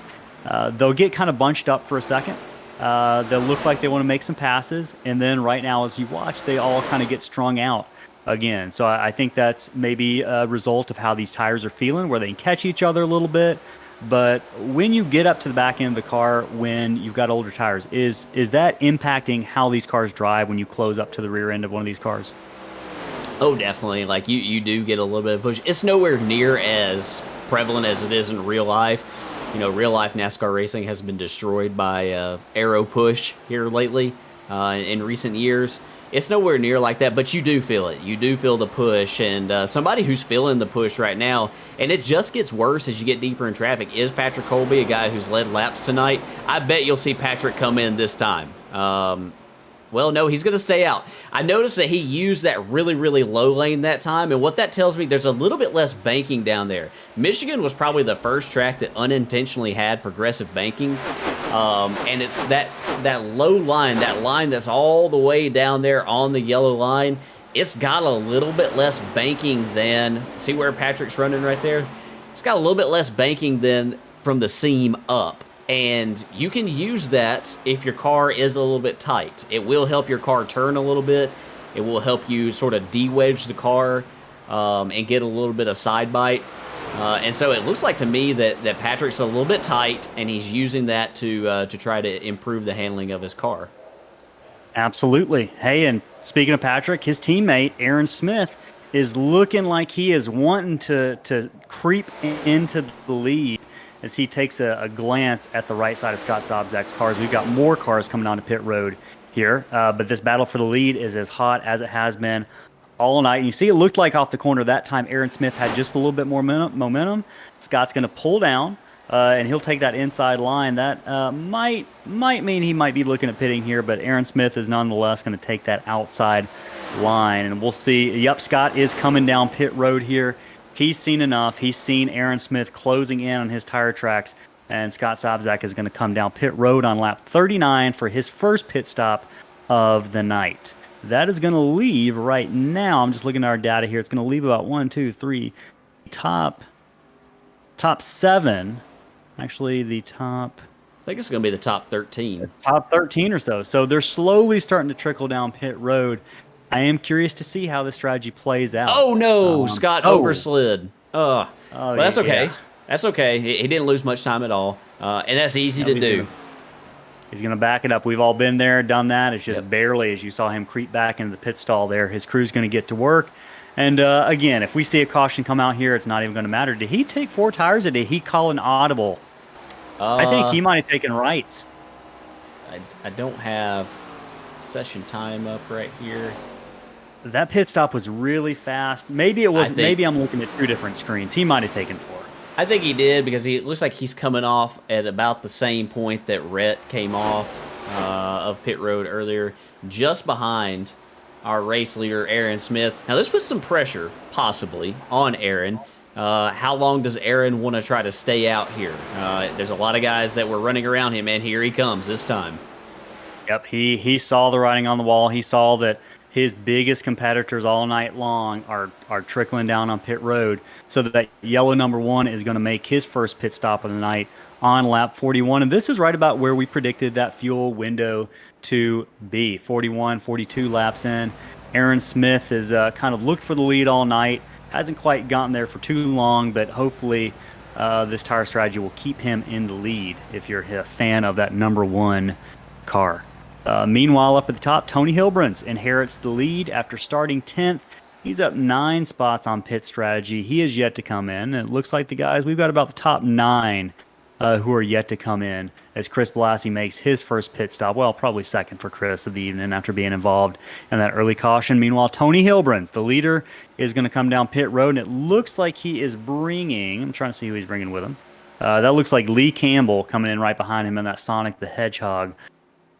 They'll get kind of bunched up for a second. They'll look like they want to make some passes, and then right now, as you watch, they all kind of get strung out again. So I think that's maybe a result of how these tires are feeling, where they can catch each other a little bit. But when you get up to the back end of the car, when you've got older tires, is that impacting how these cars drive when you close up to the rear end of one of these cars? Oh, definitely. Like you do get a little bit of push. It's nowhere near as prevalent as it is in real life. Real life NASCAR racing has been destroyed by aero push here lately in recent years. It's nowhere near like that, but you do feel it. You do feel the push, and somebody who's feeling the push right now, and it just gets worse as you get deeper in traffic, is Patrick Colby, a guy who's led laps tonight. I bet you'll see Patrick come in this time. Well, no, he's going to stay out. I noticed that he used that really, really low lane that time, and what that tells me, there's a little bit less banking down there. Michigan was probably the first track that unintentionally had progressive banking, and it's that low line, that line that's all the way down there on the yellow line, it's got a little bit less banking than, see where Patrick's running right there? It's got a little bit less banking than from the seam up. And you can use that if your car is a little bit tight. It will help your car turn a little bit. It will help you sort of de-wedge the car and get a little bit of side bite. And so it looks like to me that Patrick's a little bit tight, and he's using that to try to improve the handling of his car. Absolutely. Hey, and speaking of Patrick, his teammate, Aaron Smith, is looking like he is wanting to creep into the lead as he takes a glance at the right side of Scott Sobczak's cars. We've got more cars coming onto pit road here, but this battle for the lead is as hot as it has been all night. And you see it looked like off the corner that time Aaron Smith had just a little bit more momentum. Scott's going to pull down, and he'll take that inside line. That might mean he might be looking at pitting here, but Aaron Smith is nonetheless going to take that outside line. And we'll see. Yep, Scott is coming down pit road here. He's seen enough. He's seen Aaron Smith closing in on his tire tracks, and Scott Sobczak is going to come down pit road on lap 39 for his first pit stop of the night. That is going to leave right now. I'm just looking at our data here. It's going to leave about 1, 2, 3, top 7. Actually, the top. I think it's going to be the top 13. Top 13 or so. So they're slowly starting to trickle down pit road. I am curious to see how this strategy plays out. Oh, no. Scott overslid. Well, that's okay. Yeah. That's okay. He didn't lose much time at all. And that's easy to do. He's going to back it up. We've all been there, done that. It's just barely, as you saw him creep back into the pit stall there. His crew's going to get to work. And, again, if we see a caution come out here, it's not even going to matter. Did he take 4 tires or did he call an audible? I think he might have taken rights. I don't have session time up right here. That pit stop was really fast. Maybe it was. Maybe I'm looking at 2 different screens. He might have taken 4. I think he did because it looks like he's coming off at about the same point that Rhett came off of pit road earlier, just behind our race leader, Aaron Smith. Now, this puts some pressure, possibly, on Aaron. How long does Aaron want to try to stay out here? There's a lot of guys that were running around him, and here he comes this time. Yep, he saw the writing on the wall. He saw that his biggest competitors all night long are trickling down on pit road, so that yellow number 1 is going to make his first pit stop of the night on lap 41. And this is right about where we predicted that fuel window to be. 41, 42 laps in. Aaron Smith has kind of looked for the lead all night. Hasn't quite gotten there for too long, but hopefully this tire strategy will keep him in the lead if you're a fan of that number 1 car. Meanwhile, up at the top, Tony Hilbrunz inherits the lead after starting 10th. He's up 9 spots on pit strategy. He is yet to come in. And it looks like we've got about the top 9 who are yet to come in as Chris Blassie makes his first pit stop. Well, probably second for Chris of the evening after being involved in that early caution. Meanwhile, Tony Hilbrunz, the leader, is going to come down pit road, and it looks like he is bringing, I'm trying to see who he's bringing with him. That looks like Lee Campbell coming in right behind him in that Sonic the Hedgehog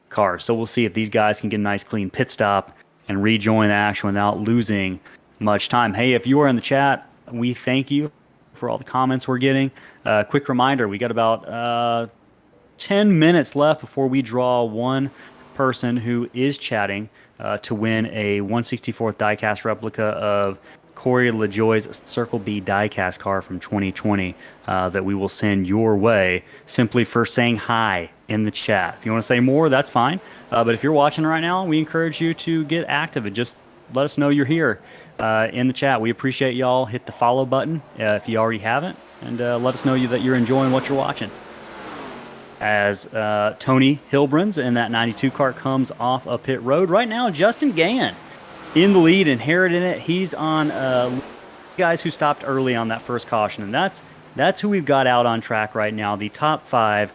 car. So we'll see if these guys can get a nice clean pit stop and rejoin the action without losing much time. Hey, if you are in the chat, we thank you for all the comments we're getting. Quick reminder, we got about 10 minutes left before we draw one person who is chatting to win a 1/64th diecast replica of Corey LaJoy's Circle B diecast car from 2020 that we will send your way simply for saying hi in the chat. If you want to say more, that's fine. But if you're watching right now, we encourage you to get active and just let us know you're here in the chat. We appreciate y'all. Hit the follow button if you already haven't, and let us know that you're enjoying what you're watching. As Tony Hilbrun's in that 92 car comes off a pit road. Right now, Justin Gann in the lead, inheriting it. He's on guys who stopped early on that first caution, and that's who we've got out on track right now. The top 5,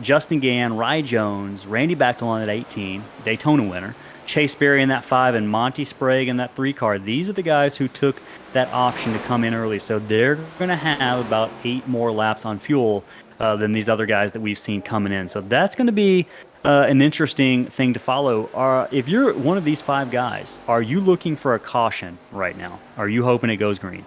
Justin Gann, Rye Jones, Randy Bechtel on that 18, Daytona winner, Chase Berry in that 5, and Monty Sprague in that 3 car. These are the guys who took that option to come in early, so they're going to have about 8 more laps on fuel than these other guys that we've seen coming in. So that's going to be an interesting thing to follow. If you're one of these 5 guys, are you looking for a caution right now? Are you hoping it goes green?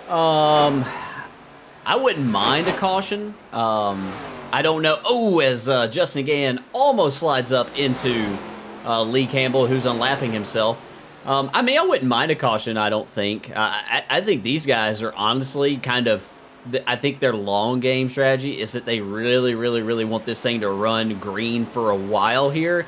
I wouldn't mind a caution. I don't know. Oh, as Justin Gann almost slides up into Lee Campbell, who's unlapping himself. I mean, I wouldn't mind a caution, I don't think. I think these guys are honestly kind of, I think their long game strategy is that they really, really, really want this thing to run green for a while here,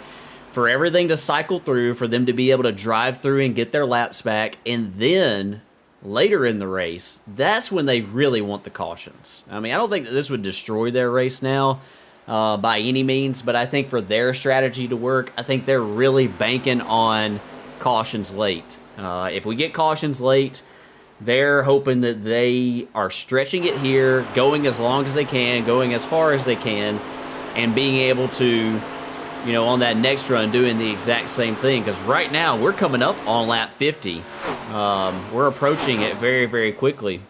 for everything to cycle through, for them to be able to drive through and get their laps back, and then later in the race, that's when they really want the cautions. I mean, I don't think that this would destroy their race now by any means, but I think for their strategy to work, I think they're really banking on cautions late. If we get cautions late, they're hoping that they are stretching it here, going as long as they can, going as far as they can, and being able to, you know, on that next run, doing the exact same thing. Because right now, we're coming up on lap 50. We're approaching it very, very quickly.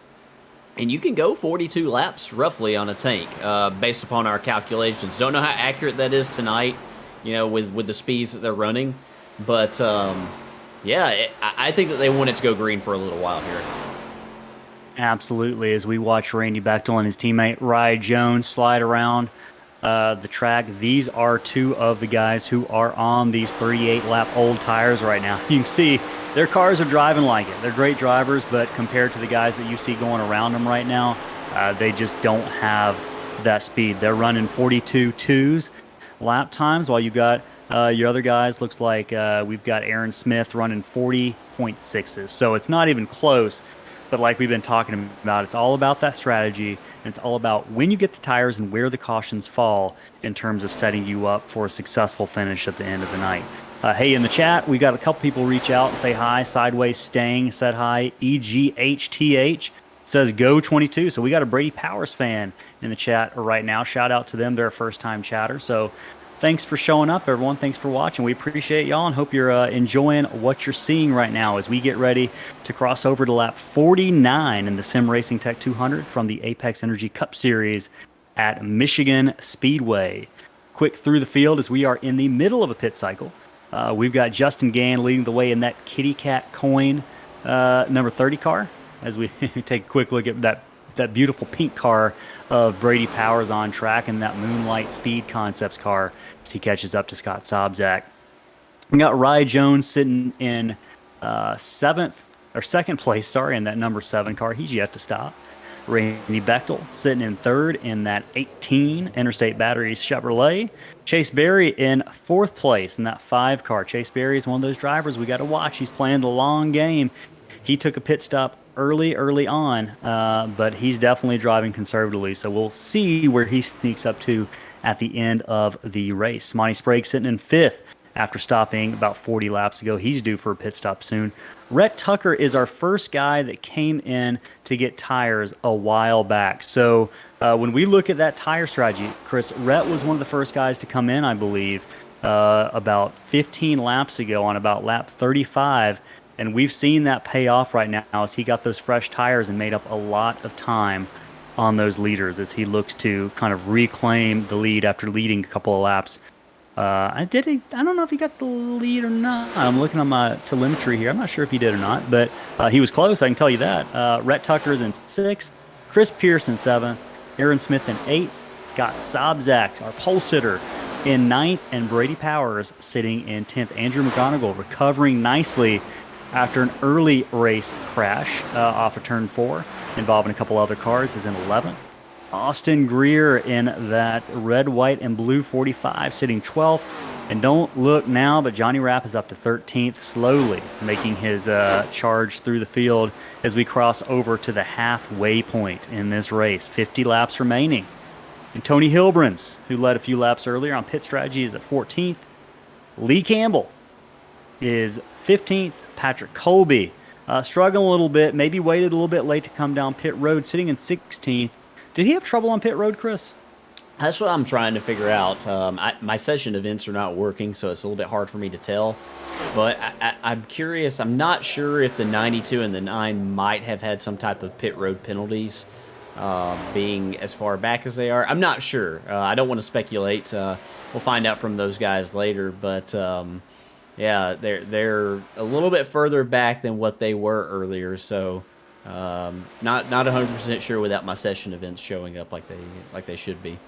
And you can go 42 laps, roughly, on a tank, based upon our calculations. Don't know how accurate that is tonight, you know, with the speeds that they're running. But, yeah, I think that they want it to go green for a little while here. Absolutely. As we watch Randy Bechtel and his teammate Rye Jones slide around the track, these are 2 of the guys who are on these 38-lap old tires right now. You can see their cars are driving like it. They're great drivers, but compared to the guys that you see going around them right now, they just don't have that speed. They're running 42.2s lap times, while you got your other guys, looks like we've got Aaron Smith running 40.6s. So it's not even close. But like we've been talking about, it's all about that strategy. And it's all about when you get the tires and where the cautions fall in terms of setting you up for a successful finish at the end of the night. Hey, in the chat, we got a couple people reach out and say hi. Sideways Stang said hi. EGHTH says go 22. So we got a Brady Powers fan in the chat right now. Shout out to them. They're a first-time chatter. So thanks for showing up, everyone. Thanks for watching. We appreciate y'all and hope you're enjoying what you're seeing right now as we get ready to cross over to lap 49 in the Sim Racing Tech 200 from the Apex Energy Cup Series at Michigan Speedway. Quick through the field as we are in the middle of a pit cycle. We've got Justin Gann leading the way in that Kitty Cat Coin number 30 car as we take a quick look at that beautiful pink car of Brady Powers on track and that Moonlight Speed Concepts car as he catches up to Scott Sobczak. We got Rye Jones sitting in second place, in that number 7 car. He's yet to stop. Randy Bechtel sitting in 3rd in that 18 Interstate Batteries Chevrolet. Chase Berry in 4th place in that 5 car. Chase Berry is one of those drivers we got to watch. He's playing the long game. He took a pit stop early on, but he's definitely driving conservatively. So we'll see where he sneaks up to at the end of the race. Monty Sprague sitting in 5th after stopping about 40 laps ago. He's due for a pit stop soon. Rhett Tucker is our first guy that came in to get tires a while back. So when we look at that tire strategy, Chris, Rhett was one of the first guys to come in, I believe, about 15 laps ago on about lap 35. And we've seen that pay off right now as he got those fresh tires and made up a lot of time on those leaders as he looks to kind of reclaim the lead after leading a couple of laps. I don't know if he got the lead or not. I'm looking on my telemetry here. I'm not sure if he did or not, but he was close, I can tell you that. Rhett Tucker's in 6th, Chris Pierce in 7th, Aaron Smith in 8th, Scott Sobczak, our pole sitter, in ninth, and Brady Powers sitting in 10th. Andrew McGonigal recovering nicely after an early race crash off of turn 4 involving a couple other cars is in 11th. Austin Greer in that red, white, and blue 45 sitting 12th. And don't look now, but Johnny Rapp is up to 13th, slowly making his charge through the field as we cross over to the halfway point in this race. 50 laps remaining. And Tony Hilbrans, who led a few laps earlier on pit strategy, is at 14th. Lee Campbell is 15th. Patrick Colby struggling a little bit, maybe waited a little bit late to come down pit road, sitting in 16th. Did he have trouble on pit road, Chris? That's what I'm trying to figure out. My session events are not working, so it's a little bit hard for me to tell. But I'm curious. I'm not sure if the 92 and the 9 might have had some type of pit road penalties, being as far back as they are. I'm not sure. I don't want to speculate. We'll find out from those guys later. But yeah, they're a little bit further back than what they were earlier. So not 100% sure without my session events showing up like they should be.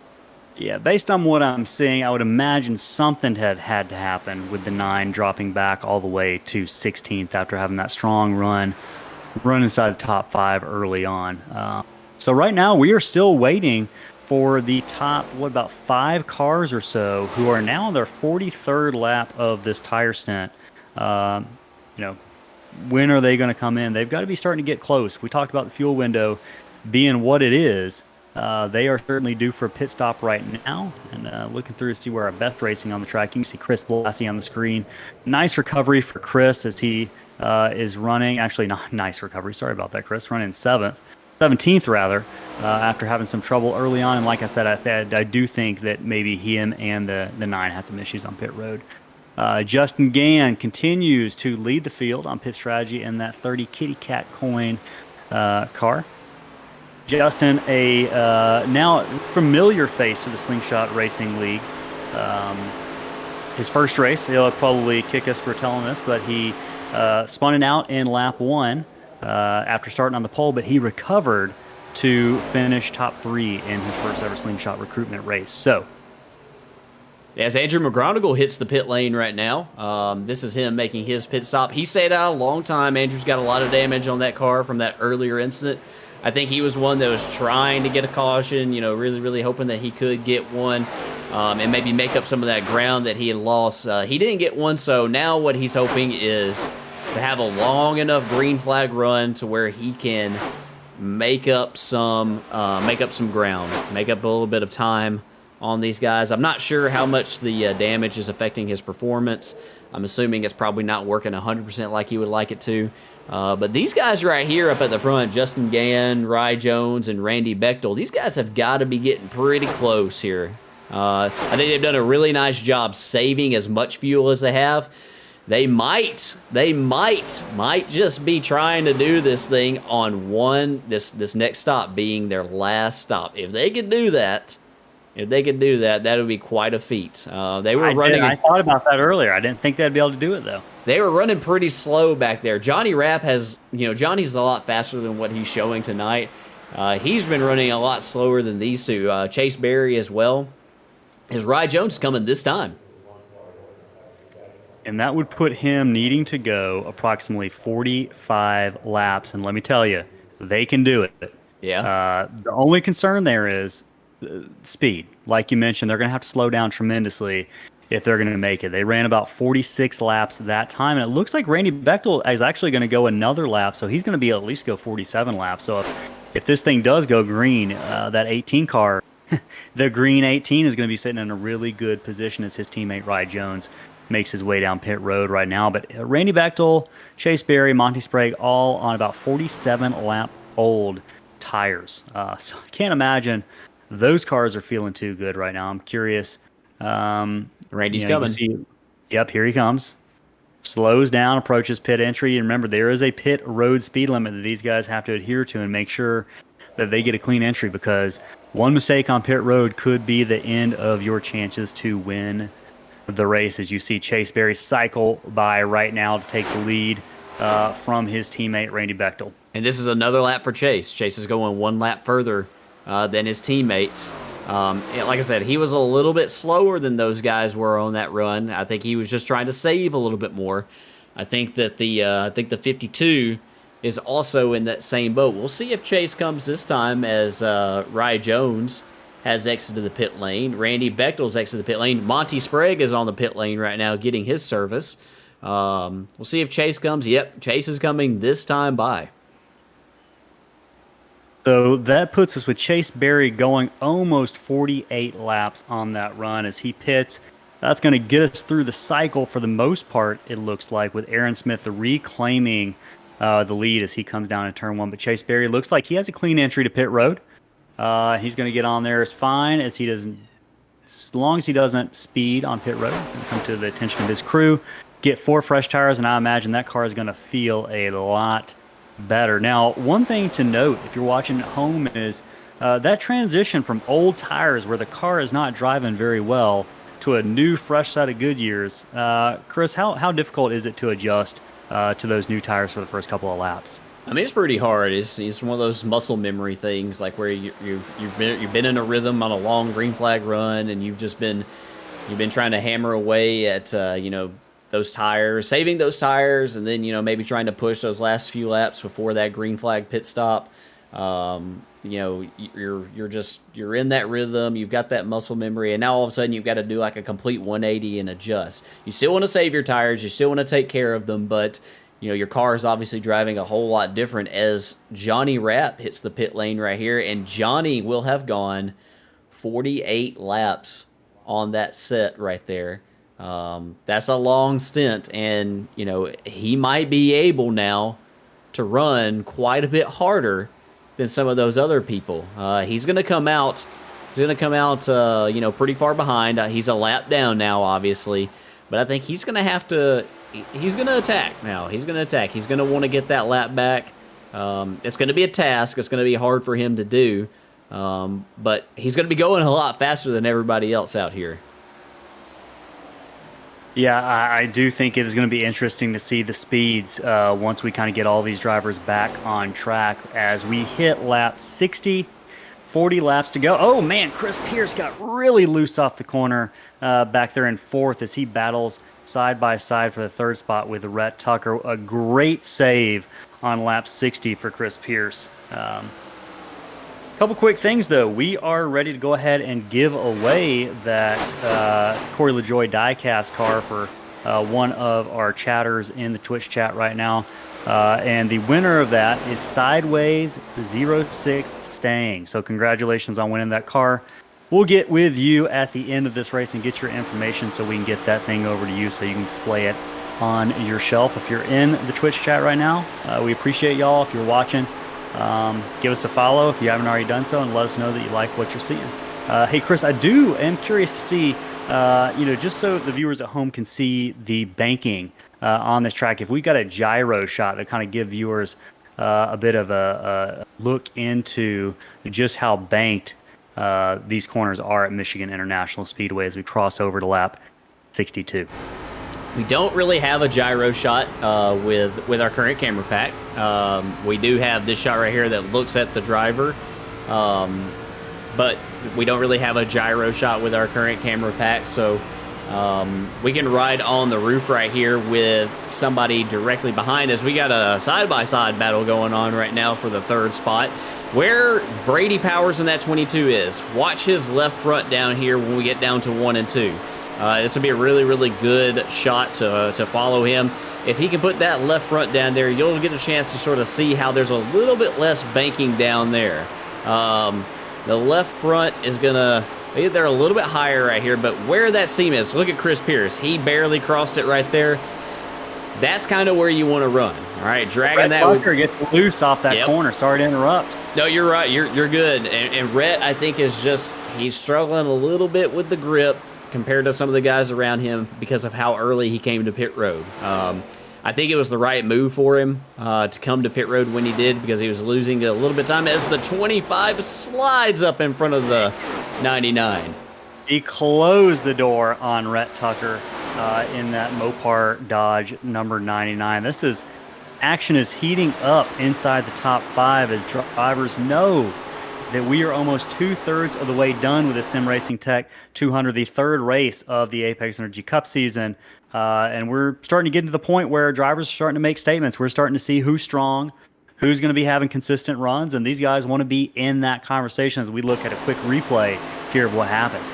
Yeah, based on what I'm seeing, I would imagine something had to happen with the 9 dropping back all the way to 16th after having that strong run inside the top 5 early on. So right now we are still waiting for the top, about 5 cars or so who are now on their 43rd lap of this tire stint. When are they going to come in? They've got to be starting to get close. We talked about the fuel window being what it is. They are certainly due for a pit stop right now, and looking through to see where our best racing on the track. You can see Chris Blassie on the screen. Nice recovery for Chris as he is running. Actually, not nice recovery. Sorry about that, Chris. Running 17th rather, after having some trouble early on. And like I said, I do think that maybe him and the 9 had some issues on pit road. Justin Gann continues to lead the field on pit strategy in that 30 Kitty Cat coin car. Justin, a now familiar face to the Slingshot Racing League. His first race, he'll probably kick us for telling this, but he spun it out in lap 1 after starting on the pole, but he recovered to finish top 3 in his first ever Slingshot recruitment race. So, as Andrew McGonigal hits the pit lane right now, this is him making his pit stop. He stayed out a long time. Andrew's got a lot of damage on that car from that earlier incident. I think he was one that was trying to get a caution, really, really hoping that he could get one and maybe make up some of that ground that he had lost. He didn't get one, so now what he's hoping is to have a long enough green flag run to where he can make up some ground, make up a little bit of time on these guys. I'm not sure how much the damage is affecting his performance. I'm assuming it's probably not working 100% like he would like it to. But these guys right here up at the front, Justin Gann, Rye Jones, and Randy Bechtel, these guys have got to be getting pretty close here. I think they've done a really nice job saving as much fuel as they have. They might just be trying to do this thing on this next stop being their last stop. If they could do that, that would be quite a feat. I thought about that earlier. I didn't think they'd be able to do it, though. They were running pretty slow back there. Johnny Rapp Johnny's a lot faster than what he's showing tonight. He's been running a lot slower than these two. Chase Berry as well. His Rye Jones is coming this time. And that would put him needing to go approximately 45 laps. And let me tell you, they can do it. Yeah. The only concern there is speed. Like you mentioned, they're going to have to slow down tremendously if they're going to make it. They ran about 46 laps that time, and it looks like Randy Bechtel is actually going to go another lap, so he's going to be at least go 47 laps. So if this thing does go green, that 18 car, the green 18 is going to be sitting in a really good position as his teammate Rye Jones makes his way down pit road right now. But Randy Bechtel, Chase Berry, Monty Sprague, all on about 47 lap old tires. So I can't imagine those cars are feeling too good right now. I'm curious. Randy's coming. Yep, here he comes. Slows down, approaches pit entry. And remember, there is a pit road speed limit that these guys have to adhere to and make sure that they get a clean entry, because one mistake on pit road could be the end of your chances to win the race. As you see Chase Berry cycle by right now to take the lead from his teammate Randy Bechtel. And this is another lap for Chase. Chase is going one lap further than his teammates. And like I said, he was a little bit slower than those guys were on that run. I think he was just trying to save a little bit more. I think that the 52 is also in that same boat. We'll see if Chase comes this time, as Rye Jones has exited the pit lane. Randy Bechtel's exited the pit lane. Monty Sprague is on the pit lane right now getting his service. We'll see if Chase comes. Yep, Chase is coming this time by. So that puts us with Chase Berry going almost 48 laps on that run as he pits. That's going to get us through the cycle for the most part, it looks like, with Aaron Smith reclaiming the lead as he comes down in turn 1. But Chase Berry looks like he has a clean entry to pit road. He's going to get on there as fine as he doesn't, as long as he doesn't speed on pit road and come to the attention of his crew. Get 4 fresh tires, and I imagine that car is going to feel a lot better. Now, one thing to note if you're watching at home is that transition from old tires where the car is not driving very well to a new fresh set of Goodyears. Chris, how difficult is it to adjust to those new tires for the first couple of laps? I mean, it's pretty hard. It's one of those muscle memory things, like where you've been in a rhythm on a long green flag run, and you've been trying to hammer away at those tires, saving those tires, and then maybe trying to push those last few laps before that green flag pit stop. You're in that rhythm. You've got that muscle memory, and now all of a sudden you've got to do like a complete 180 and adjust. You still want to save your tires. You still want to take care of them, but your car is obviously driving a whole lot different as Johnny Rapp hits the pit lane right here, and Johnny will have gone 48 laps on that set right there. That's a long stint, and he might be able now to run quite a bit harder than some of those other people. He's going to come out. Pretty far behind. He's a lap down now, obviously, but I think he's going to have to. He's going to attack now. He's going to attack. He's going to want to get that lap back. It's going to be a task. It's going to be hard for him to do, but he's going to be going a lot faster than everybody else out here. Yeah, I do think it is going to be interesting to see the speeds once we kind of get all these drivers back on track as we hit lap 60, 40 laps to go. Oh, man, Chris Pierce got really loose off the corner back there in 4th as he battles side by side for the 3rd spot with Rhett Tucker. A great save on lap 60 for Chris Pierce. Couple quick things, though. We are ready to go ahead and give away that Corey LaJoy diecast car for one of our chatters in the Twitch chat right now. And the winner of that is Sideways 06 Stang. So congratulations on winning that car. We'll get with you at the end of this race and get your information so we can get that thing over to you so you can display it on your shelf. If you're in the Twitch chat right now, we appreciate y'all. If you're watching, give us a follow if you haven't already done so, and let us know that you like what you're seeing. Hey, Chris, I am curious to see, just so the viewers at home can see the banking on this track, if we got a gyro shot to kind of give viewers a bit of a look into just how banked these corners are at Michigan International Speedway as we cross over to lap 62. We don't really have a gyro shot with our current camera pack. We do have this shot right here that looks at the driver, but we don't really have a gyro shot with our current camera pack. So we can ride on the roof right here with somebody directly behind us. We got a side-by-side battle going on right now for the 3rd spot. Where Brady Powers in that 22 is, watch his left front down here when we get down to 1 and 2. This will be a really, really good shot to follow him. If he can put that left front down there, you'll get a chance to sort of see how there's a little bit less banking down there. The left front is going to, they're a little bit higher right here, but where that seam is, look at Chris Pierce. He barely crossed it right there. That's kind of where you want to run. All right, dragging that. Tucker gets loose off that corner. Sorry to interrupt. No, you're right. You're good. And Rhett, I think, he's struggling a little bit with the grip compared to some of the guys around him because of how early he came to pit road. I think it was the right move for him to come to pit road when he did because he was losing a little bit of time as the 25 slides up in front of the 99. He closed the door on Rhett Tucker in that Mopar Dodge number 99. Action is heating up inside the top 5 as drivers know that we are almost 2/3 of the way done with the Sim Racing Tech 200, the third race of the Apex Energy Cup season. And we're starting to get to the point where drivers are starting to make statements. We're starting to see who's strong, who's going to be having consistent runs, and these guys want to be in that conversation as we look at a quick replay here of what happened.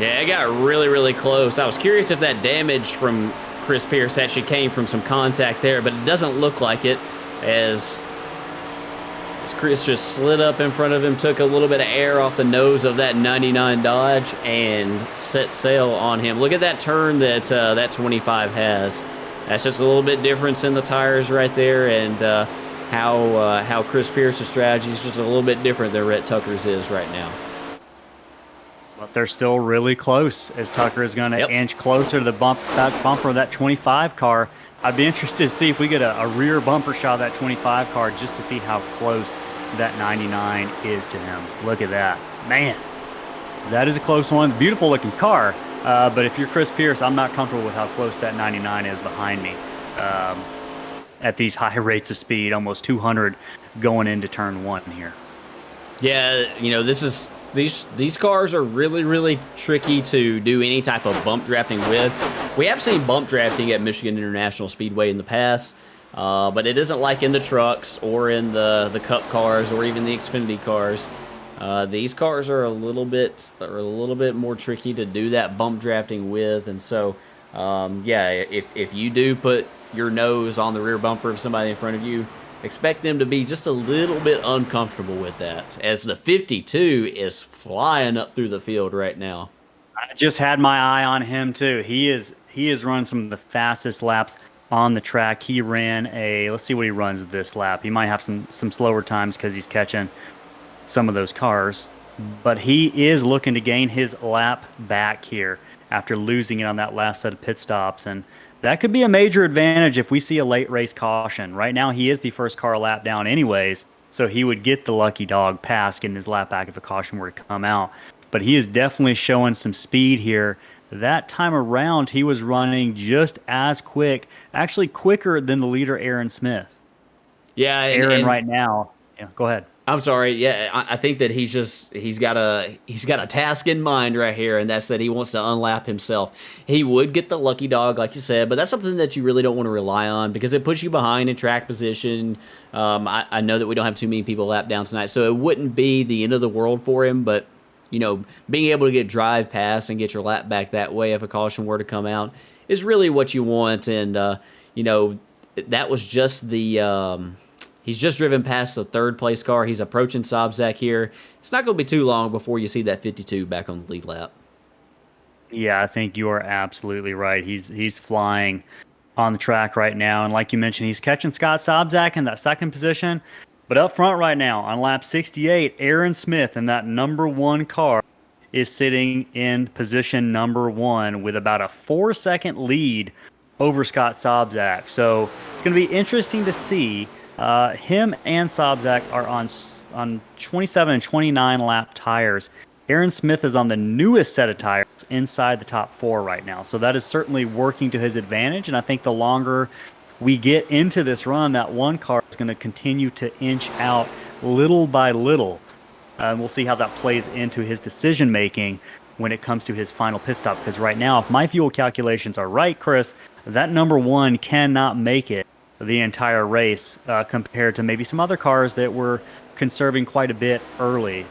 Yeah, it got really, really close. I was curious if that damage from Chris Pierce actually came from some contact there, but it doesn't look like it, as Chris just slid up in front of him, took a little bit of air off the nose of that 99 Dodge, and set sail on him. Look at that turn that that 25 has. That's just a little bit difference in the tires right there, and how Chris Pierce's strategy is just a little bit different than Rhett Tucker's is right now. But they're still really close, as Tucker is going to inch closer to the back bumper of that 25 car. I'd be interested to see if we get a rear bumper shot of that 25 car just to see how close that 99 is to him. Look at that. Man, that is a close one. Beautiful looking car. But if you're Chris Pierce, I'm not comfortable with how close that 99 is behind me. At these high rates of speed, almost 200 going into turn one here. Yeah, you know, these cars are really, really tricky to do any type of bump drafting with. We have seen bump drafting at Michigan International Speedway in the past, but it isn't like in the trucks or in the Cup cars or even the Xfinity cars. These cars are a little bit more tricky to do that bump drafting with, and so yeah, if you do put your nose on the rear bumper of somebody in front of you, expect them to be just a little bit uncomfortable with that, as the 52 is flying up through the field right now. I just had my eye on him too. He is running some of the fastest laps on the track. He ran let's see what he runs this lap. He might have some slower times because he's catching some of those cars, but he is looking to gain his lap back here after losing it on that last set of pit stops, and that could be a major advantage if we see a late race caution. Right now, he is the first car a lap down anyways, so he would get the lucky dog pass, getting his lap back if a caution were to come out. But he is definitely showing some speed here. That time around, he was running just as quick, actually quicker than the leader, Aaron Smith. Yeah, Aaron right now. Yeah, go ahead. I'm sorry. Yeah, I think that he's got a task in mind right here, and that's that he wants to unlap himself. He would get the lucky dog, like you said, but that's something that you really don't want to rely on because it puts you behind in track position. I know that we don't have too many people lap down tonight, so it wouldn't be the end of the world for him. But you know, being able to get drive past and get your lap back that way if a caution were to come out is really what you want. And you know, that was just the. He's just driven past the third place car. He's approaching Sobzak here. It's not going to be too long before you see that 52 back on the lead lap. Yeah, I think you are absolutely right. He's flying on the track right now. And like you mentioned, he's catching Scott Sobzak in that second position. But up front right now, on lap 68, Aaron Smith in that number one car is sitting in position number one with about a 4-second lead over Scott Sobzak. So it's going to be interesting to see. Him and Sobzak are on 27 and 29 lap tires. Aaron Smith is on the newest set of tires inside the top four right now. So that is certainly working to his advantage. And I think the longer we get into this run, that one car is going to continue to inch out little by little. We'll see how that plays into his decision making when it comes to his final pit stop. Because right now, if my fuel calculations are right, Chris, that number one cannot make it the entire race compared to maybe some other cars that were conserving quite a bit early.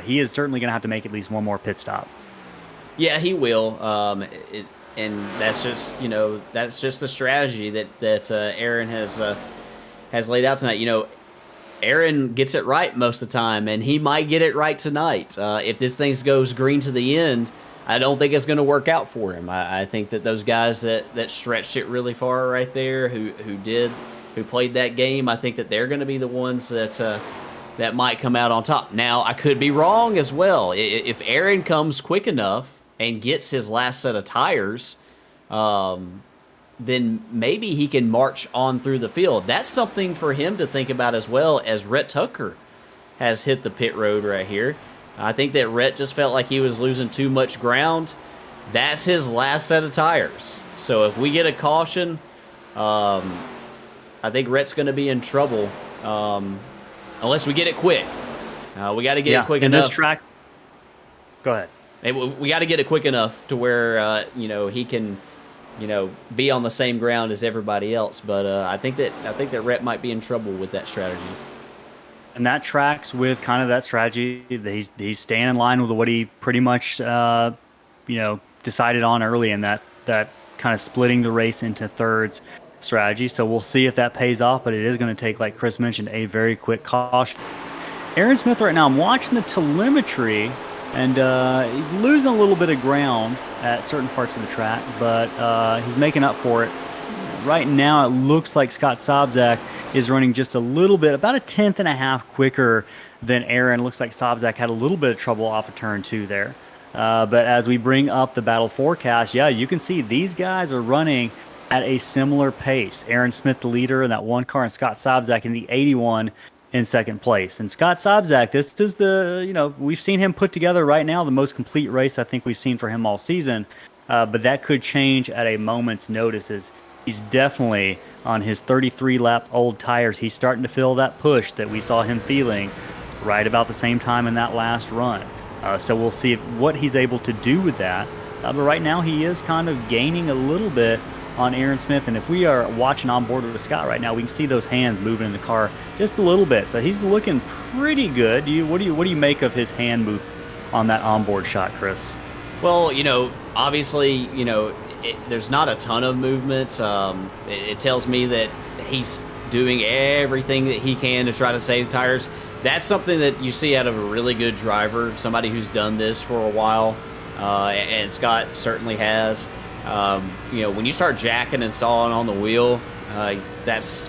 He is certainly going to have to make at least one more pit stop. Yeah, he will. And that's just, you know, that's just the strategy that Aaron has laid out tonight. You know, Aaron gets it right most of the time, and he might get it right tonight. If this thing goes green to the end, I don't think it's going to work out for him. I think that those guys that stretched it really far right there, who played that game, I think that they're going to be the ones that might come out on top. Now, I could be wrong as well. If Aaron comes quick enough and gets his last set of tires, then maybe he can march on through the field. That's something for him to think about as well, as Rhett Tucker has hit the pit road right here. I think that Rhett just felt like he was losing too much ground. That's his last set of tires. So if we get a caution, I think Rhett's going to be in trouble unless we get it quick. We got to get it quick and enough. This track. Go ahead. We got to get it quick enough to where he can, be on the same ground as everybody else. But I think that Rhett might be in trouble with that strategy. And that tracks with kind of that strategy. He's staying in line with what he pretty much decided on early in that kind of splitting the race into thirds strategy. So we'll see if that pays off. But it is going to take, like Chris mentioned, a very quick caution. Aaron Smith right now, I'm watching the telemetry. And he's losing a little bit of ground at certain parts of the track, but he's making up for it. Right now, it looks like Scott Sobczak is running just a little bit, about a tenth and a half quicker than Aaron. Looks like Sobczak had a little bit of trouble off of turn 2 there. But as we bring up the battle forecast, you can see these guys are running at a similar pace. Aaron Smith, the leader in that one car, and Scott Sobczak in the 81 in second place. And Scott Sobczak, this is we've seen him put together right now the most complete race I think we've seen for him all season. But that could change at a moment's notice, as he's definitely on his 33-lap old tires. He's starting to feel that push that we saw him feeling right about the same time in that last run. So we'll see what he's able to do with that. But right now he is kind of gaining a little bit on Aaron Smith, and if we are watching on board with Scott right now, we can see those hands moving in the car just a little bit. So he's looking pretty good. What do you make of his hand move on that onboard shot, Chris? Well, obviously, there's not a ton of movement. It tells me that he's doing everything that he can to try to save tires. That's something that you see out of a really good driver, somebody who's done this for a while, and Scott certainly has. When you start jacking and sawing on the wheel, that's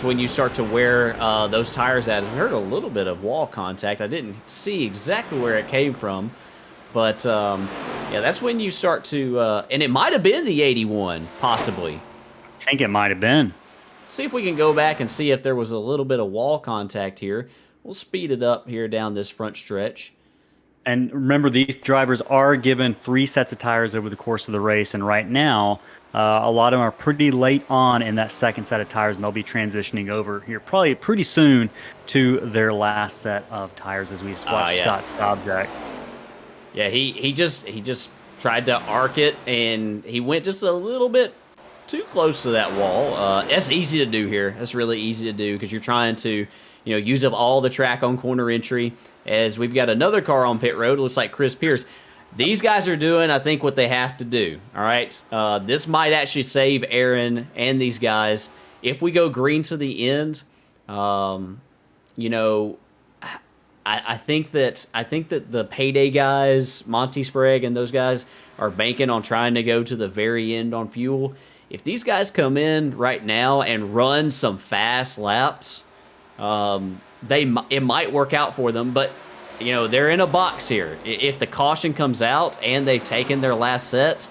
when you start to wear those tires out. We heard a little bit of wall contact. I didn't see exactly where it came from, but that's when you start to, and it might have been the 81, possibly. I think it might have been. See if we can go back and see if there was a little bit of wall contact here. We'll speed it up here down this front stretch. And remember, these drivers are given 3 sets of tires over the course of the race. And right now, a lot of them are pretty late on in that second set of tires, and they'll be transitioning over here probably pretty soon to their last set of tires as we watch Scott Sobczak. Yeah, he just tried to arc it, and he went just a little bit too close to that wall. That's easy to do here. That's really easy to do because you're trying to use up all the track on corner entry. As we've got another car on pit road, it looks like Chris Pierce. These guys are doing, I think, what they have to do. All right, this might actually save Aaron and these guys if we go green to the end. I think that the payday guys, Monty Sprague and those guys, are banking on trying to go to the very end on fuel. If these guys come in right now and run some fast laps, it might work out for them, but they're in a box here. If the caution comes out and they've taken their last set,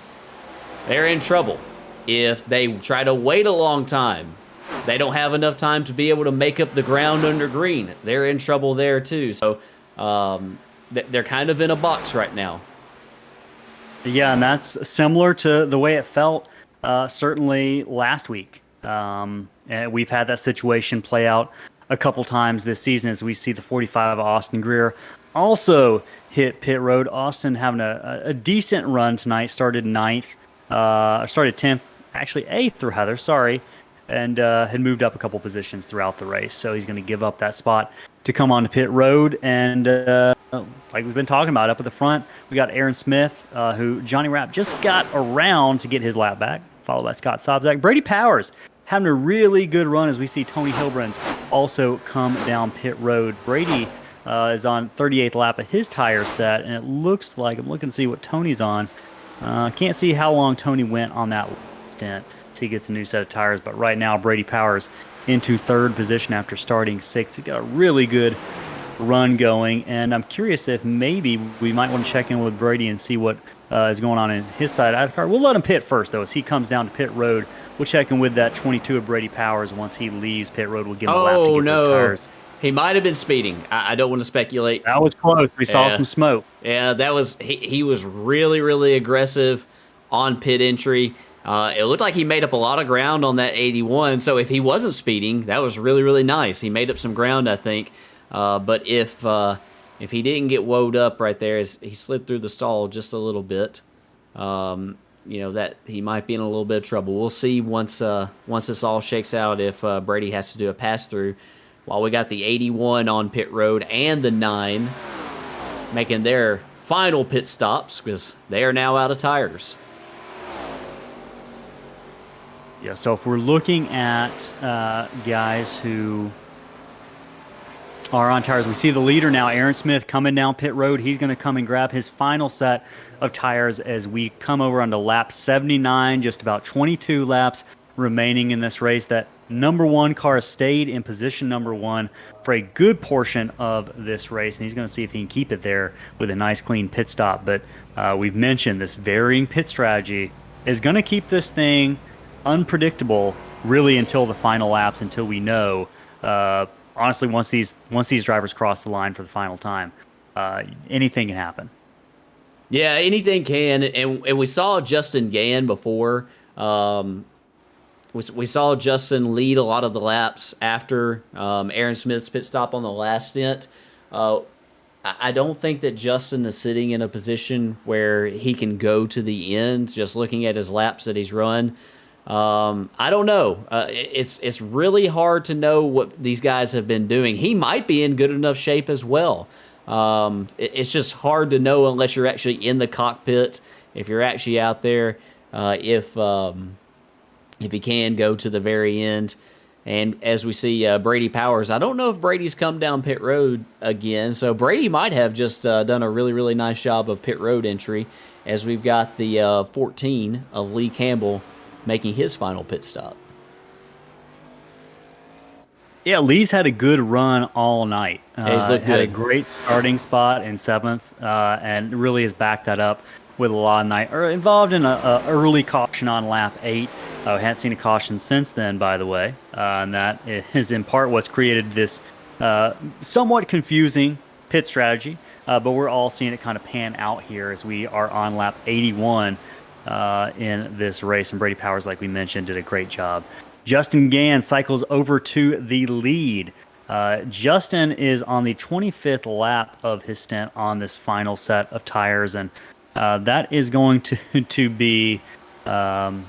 they're in trouble. If they try to wait a long time, they don't have enough time to be able to make up the ground under green. They're in trouble there too. So they're kind of in a box right now. Yeah, and that's similar to the way it felt certainly last week. And we've had that situation play out a couple times this season as we see the 45 Austin Greer also hit pit road. Austin having a decent run tonight, started 9th, started 10th, actually 8th rather, sorry, and had moved up a couple positions throughout the race. So he's going to give up that spot to come on to pit road. And like we've been talking about, up at the front, we got Aaron Smith, who Johnny Rapp just got around to get his lap back, followed by Scott Sobczak. Brady Powers having a really good run as we see Tony Hilbrand's also come down pit road. Brady is on 38th lap of his tire set, and it looks like, I'm looking to see what Tony's on. Can't see how long Tony went on that stint so he gets a new set of tires, but right now Brady Powers into 3rd position after starting 6th. He got a really good run going, and I'm curious if maybe we might want to check in with Brady and see what is going on in his side of the car. We'll let him pit first, though, as he comes down to pit road. We'll check in with that 22 of Brady Powers once he leaves pit road. We'll give him a lap to get those tires. He might have been speeding. I don't want to speculate. That was close. We saw some smoke. Yeah, that was he was really, really aggressive on pit entry. It looked like he made up a lot of ground on that 81. So if he wasn't speeding, that was really, really nice. He made up some ground, I think. But if he didn't get woed up right there, as he slid through the stall just a little bit, that he might be in a little bit of trouble. We'll see once this all shakes out if Brady has to do a pass through. While we got the 81 on pit road and the 9 making their final pit stops because they are now out of tires. Yeah, so if we're looking at guys who are on tires, we see the leader now, Aaron Smith, coming down pit road. He's going to come and grab his final set of tires as we come over onto lap 79, just about 22 laps remaining in this race. That number 1 car stayed in position number 1 for a good portion of this race, and he's going to see if he can keep it there with a nice clean pit stop. But we've mentioned this varying pit strategy is going to keep this thing unpredictable really until the final laps, until we know honestly once these drivers cross the line for the final time, anything can happen. Yeah, anything can, and we saw Justin Gann before. We saw Justin lead a lot of the laps after Aaron Smith's pit stop on the last stint. I don't think that Justin is sitting in a position where he can go to the end, just looking at his laps that he's run. I don't know. It's really hard to know what these guys have been doing. He might be in good enough shape as well. It's just hard to know unless you're actually in the cockpit, if you're actually out there, if he can go to the very end. And as we see Brady Powers, I don't know if Brady's come down pit road again, so Brady might have just done a really, really nice job of pit road entry, as we've got the 14 of Lee Campbell making his final pit stop. Yeah, Lee's had a good run all night. He's looked had a good. great starting spot in 7th, and really has backed that up with a lot of night. Involved in a early caution on lap 8. Hadn't seen a caution since then, by the way, and that is in part what's created this somewhat confusing pit strategy. But we're all seeing it kind of pan out here as we are on lap 81 in this race, and Brady Powers, like we mentioned, did a great job. Justin Gann cycles over to the lead. Justin is on the 25th lap of his stint on this final set of tires, and that is going to be, I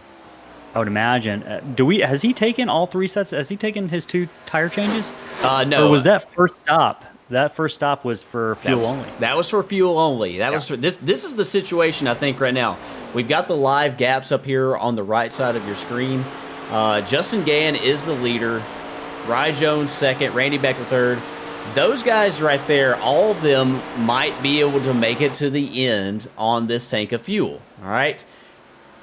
would imagine. Has he taken all 3 sets? Has he taken his 2 tire changes? No. Or was that first stop? That first stop was for fuel only. That was for fuel only. That was for this. This is the situation I think right now. We've got the live gaps up here on the right side of your screen. Justin Gann is the leader. Rye Jones second. Randy Becker third. Those guys right there, all of them might be able to make it to the end on this tank of fuel. All right.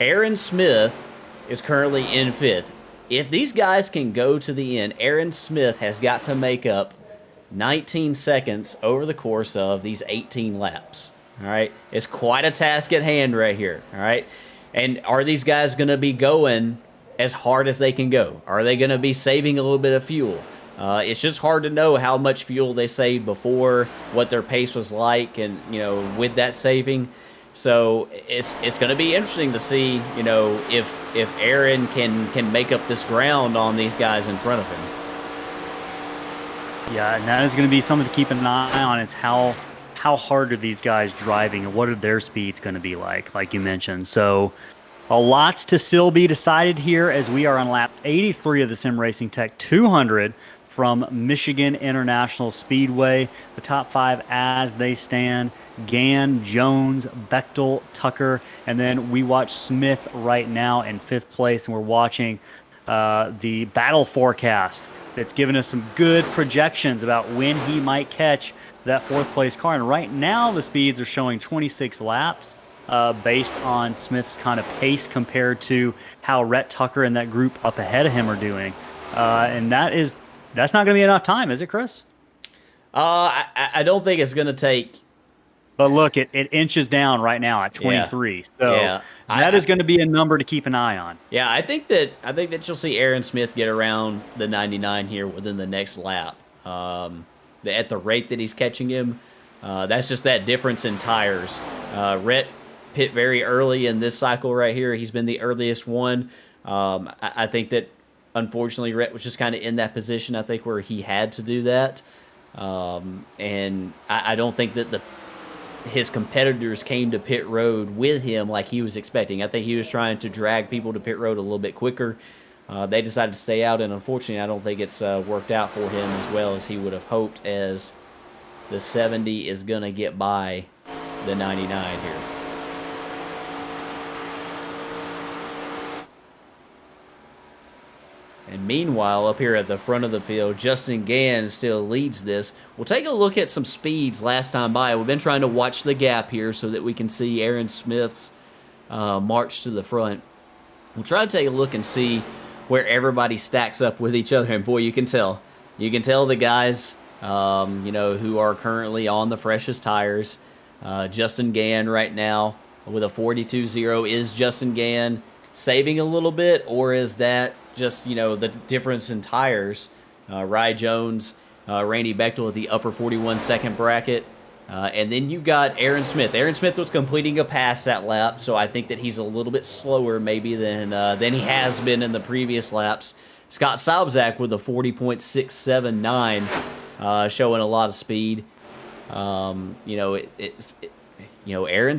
Aaron Smith is currently in 5th. If these guys can go to the end, Aaron Smith has got to make up 19 seconds over the course of these 18 laps. All right. It's quite a task at hand right here. All right. And are these guys going to be going as hard as they can go? Are they going to be saving a little bit of fuel? It's just hard to know how much fuel they saved before, what their pace was like, and with that saving. So it's going to be interesting to see, if Aaron can make up this ground on these guys in front of him. Yeah, and that is going to be something to keep an eye on, is how hard are these guys driving and what are their speeds going to be like you mentioned. So a lot's to still be decided here as we are on lap 83 of the Sim Racing Tech 200 from Michigan International Speedway. The top 5 as they stand: Gann, Jones, Bechtel, Tucker, and then we watch Smith right now in 5th place, and we're watching the battle forecast that's given us some good projections about when he might catch that 4th place car. And right now the speeds are showing 26 laps based on Smith's kind of pace compared to how Rhett Tucker and that group up ahead of him are doing. And that's not going to be enough time, is it, Chris? I don't think it's going to take. But look, it inches down right now at 23. So that is going to be a number to keep an eye on. Yeah, I think that you'll see Aaron Smith get around the 99 here within the next lap. At the rate that he's catching him, that's just that difference in tires. Rhett pit very early in this cycle right here. He's been the earliest one. I think that unfortunately Rhett was just kind of in that position, I think, where he had to do that. And I don't think that his competitors came to pit road with him like he was expecting. I think he was trying to drag people to pit road a little bit quicker. They decided to stay out, and unfortunately, I don't think it's worked out for him as well as he would have hoped, as the 70 is going to get by the 99 here. And meanwhile, up here at the front of the field, Justin Gann still leads this. We'll take a look at some speeds last time by. We've been trying to watch the gap here so that we can see Aaron Smith's march to the front. We'll try to take a look and see where everybody stacks up with each other. And boy, you can tell. You can tell the guys, who are currently on the freshest tires. Justin Gann right now with a 42.0. Is Justin Gann saving a little bit, or is that just, the difference in tires? Rye Jones, Randy Bechtel at the upper 41 second bracket. And then you got Aaron Smith. Aaron Smith was completing a pass that lap, so I think that he's a little bit slower maybe than he has been in the previous laps. Scott Salbzak with a 40.679, showing a lot of speed. Aaron's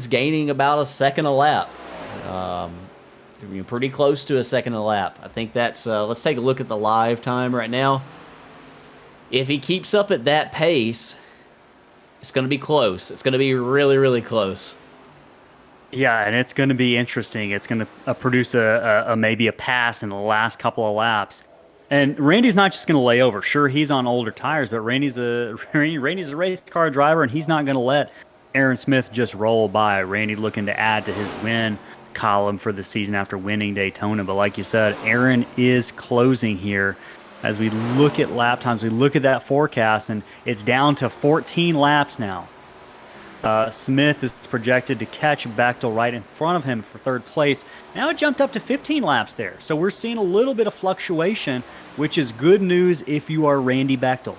gaining about a second a lap. Pretty close to a second a lap. I think that's, let's take a look at the live time right now. If he keeps up at that pace, it's going to be close. It's going to be really, really close. Yeah, and it's going to be interesting. It's going to produce a maybe a pass in the last couple of laps. And Randy's not just going to lay over. Sure, he's on older tires, but Randy's a race car driver, and he's not going to let Aaron Smith just roll by. Randy looking to add to his win column for the season after winning Daytona. But like you said, Aaron is closing here. As we look at lap times, we look at that forecast, and it's down to 14 laps now. Smith is projected to catch Bechtel right in front of him for third place. Now it jumped up to 15 laps there. So we're seeing a little bit of fluctuation, which is good news if you are Randy Bechtel.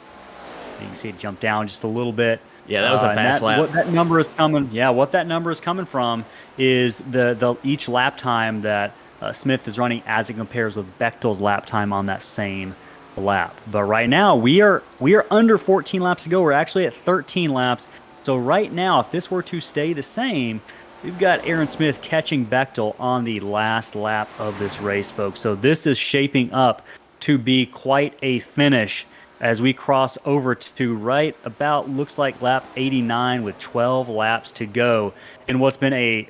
You can see it jump down just a little bit. Yeah, that was a fast lap. What that number is coming. Yeah, what that number is coming from is the each lap time that Smith is running as it compares with Bechtel's lap time on that same lap. But right now we are under 14 laps to go. We're actually at 13 laps. So right now, if this were to stay the same, we've got Aaron Smith catching Bechtel on the last lap of this race, folks. So this is shaping up to be quite a finish as we cross over to right about, looks like lap 89 with 12 laps to go in what's been a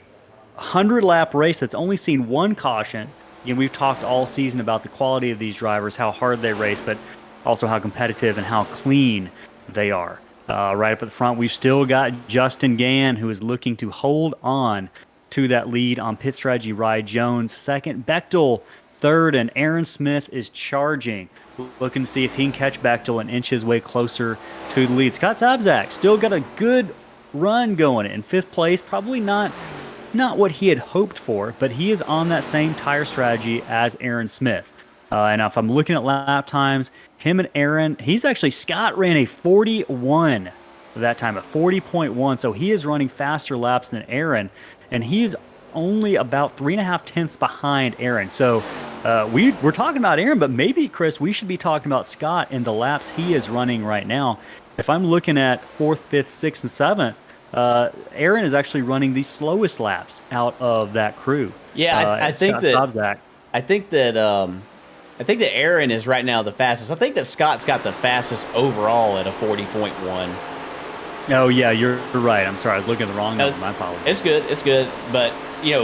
100-lap race that's only seen one caution. Again, we've talked all season about the quality of these drivers, how hard they race, but also how competitive and how clean they are. Right up at the front, we've still got Justin Gann, who is looking to hold on to that lead on pit strategy. Rye Jones second, Bechtel third, and Aaron Smith is charging, looking to see if he can catch Bechtel and inch his way closer to the lead. Scott Salbzak still got a good run going in fifth place. Probably not what he had hoped for, but he is on that same tire strategy as Aaron Smith. And if I'm looking at lap times, him and Aaron, Scott ran a 41 that time, a 40.1. So he is running faster laps than Aaron, and he is only about 3.5 tenths behind Aaron. So we're talking about Aaron, but maybe, Chris, we should be talking about Scott and the laps he is running right now. If I'm looking at 4th, 5th, 6th, and 7th, Aaron is actually running the slowest laps out of that crew. Yeah, I think that Aaron is right now the fastest. I think that Scott's got the fastest overall at a 40.1. Oh, yeah, you're right. I'm sorry. I was looking at the wrong number. My apologies. It's good. But,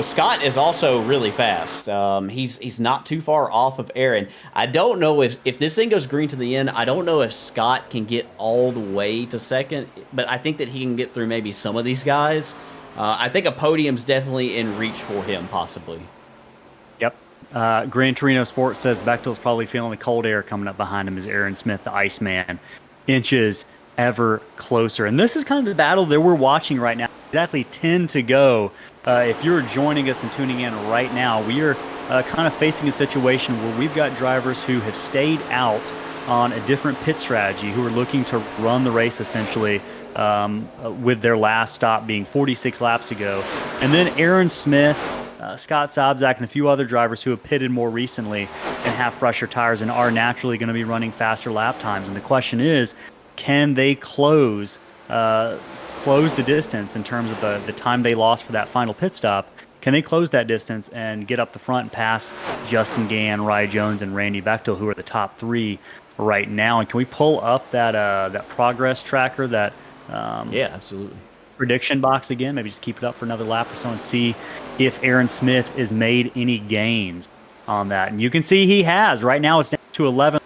Scott is also really fast. He's not too far off of Aaron. I don't know if this thing goes green to the end, I don't know if Scott can get all the way to second, but I think that he can get through maybe some of these guys. I think a podium's definitely in reach for him, possibly. Yep. Gran Torino Sports says Bechtel's probably feeling the cold air coming up behind him as Aaron Smith, the Iceman, inches ever closer. And this is kind of the battle that we're watching right now. Exactly 10 to go. If you're joining us and tuning in right now, we are kind of facing a situation where we've got drivers who have stayed out on a different pit strategy, who are looking to run the race essentially with their last stop being 46 laps ago. And then Aaron Smith, Scott Salbzak, and a few other drivers who have pitted more recently and have fresher tires and are naturally going to be running faster lap times. And the question is, Can they close the distance in terms of the time they lost for that final pit stop? Can they close that distance and get up the front and pass Justin Gann, Rye Jones, and Randy Bechtel, who are the top three right now? And can we pull up that progress tracker, that Yeah, absolutely. prediction box again? Maybe just keep it up for another lap or so and see if Aaron Smith has made any gains on that. And you can see he has. Right now it's down to 11,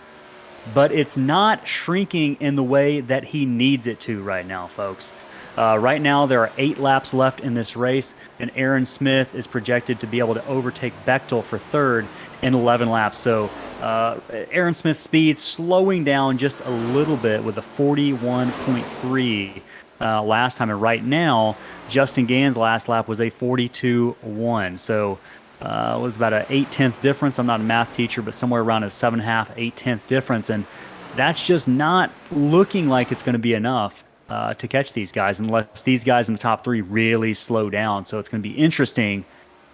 but it's not shrinking in the way that he needs it to right now, folks. Right now, there are 8 laps left in this race, and Aaron Smith is projected to be able to overtake Bechtel for third in 11 laps. So Aaron Smith's speed slowing down just a little bit with a 41.3 last time. And right now, Justin Gann's last lap was a 42.1. So it was about an 8/10 difference. I'm not a math teacher, but somewhere around a 7.5, 8/10 difference. And that's just not looking like it's going to be enough to catch these guys unless these guys in the top 3 really slow down. So it's going to be interesting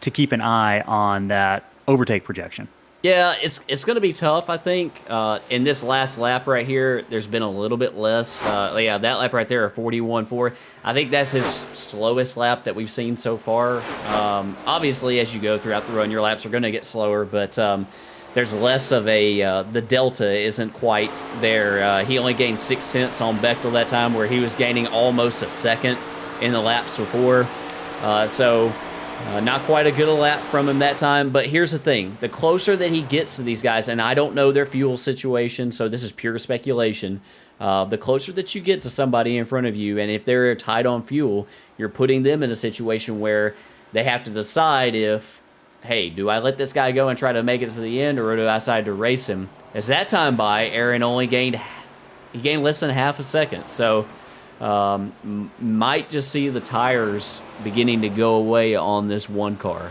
to keep an eye on that overtake projection. Yeah, it's going to be tough, I think. In this last lap right here, there's been a little bit less. Yeah, that lap right there, a 41.4. I think that's his slowest lap that we've seen so far. Obviously, as you go throughout the run, your laps are going to get slower, but there's less of the delta isn't quite there. He only gained 0.6 on Bechtel that time, where he was gaining almost a second in the laps before. Not quite a good lap from him that time. But here's the thing. The closer that he gets to these guys, and I don't know their fuel situation, so this is pure speculation. The closer that you get to somebody in front of you, and if they're tight on fuel, you're putting them in a situation where they have to decide if, hey, do I let this guy go and try to make it to the end, or do I decide to race him? As that time by, Aaron only gained less than half a second. So might just see the tires beginning to go away on this one car.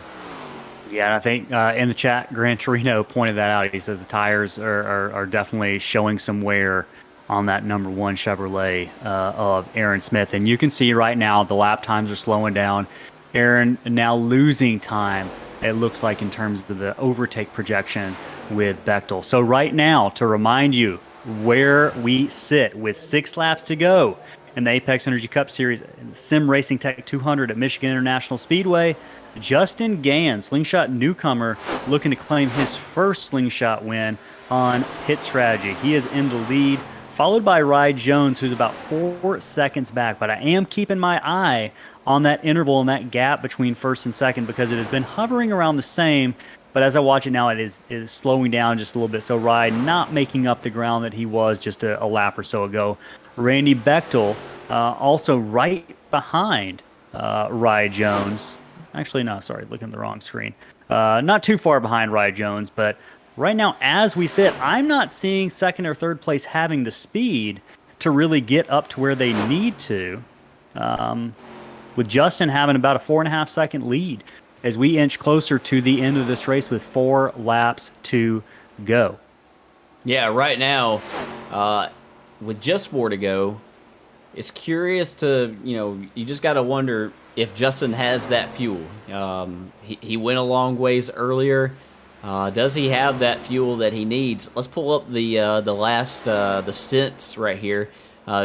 Yeah, I think in the chat, Gran Torino pointed that out. He says the tires are definitely showing some wear on that number 1 Chevrolet of Aaron Smith. And you can see right now the lap times are slowing down. Aaron now losing time, it looks like, in terms of the overtake projection with Bechtel. So right now, to remind you where we sit with 6 laps to go in the Apex Energy Cup Series, in the Sim Racing Tech 200 at Michigan International Speedway, Justin Gann, Slingshot newcomer, looking to claim his first Slingshot win on pit strategy. He is in the lead, followed by Rye Jones, who's about 4 seconds back. But I am keeping my eye on that interval and that gap between first and second, because it has been hovering around the same. But as I watch it now, it is slowing down just a little bit. So Rye not making up the ground that he was just a lap or so ago. Randy Bechtel also right behind Rye Jones. Actually, no, sorry, looking at the wrong screen. Not too far behind Rye Jones, but right now, as we sit, I'm not seeing second or third place having the speed to really get up to where they need to, with Justin having about a 4.5 second lead as we inch closer to the end of this race with 4 laps to go. Yeah, right now, with just 4 to go, it's curious to, you just got to wonder if Justin has that fuel. He went a long ways earlier. Does he have that fuel that he needs? Let's pull up the last the stints right here.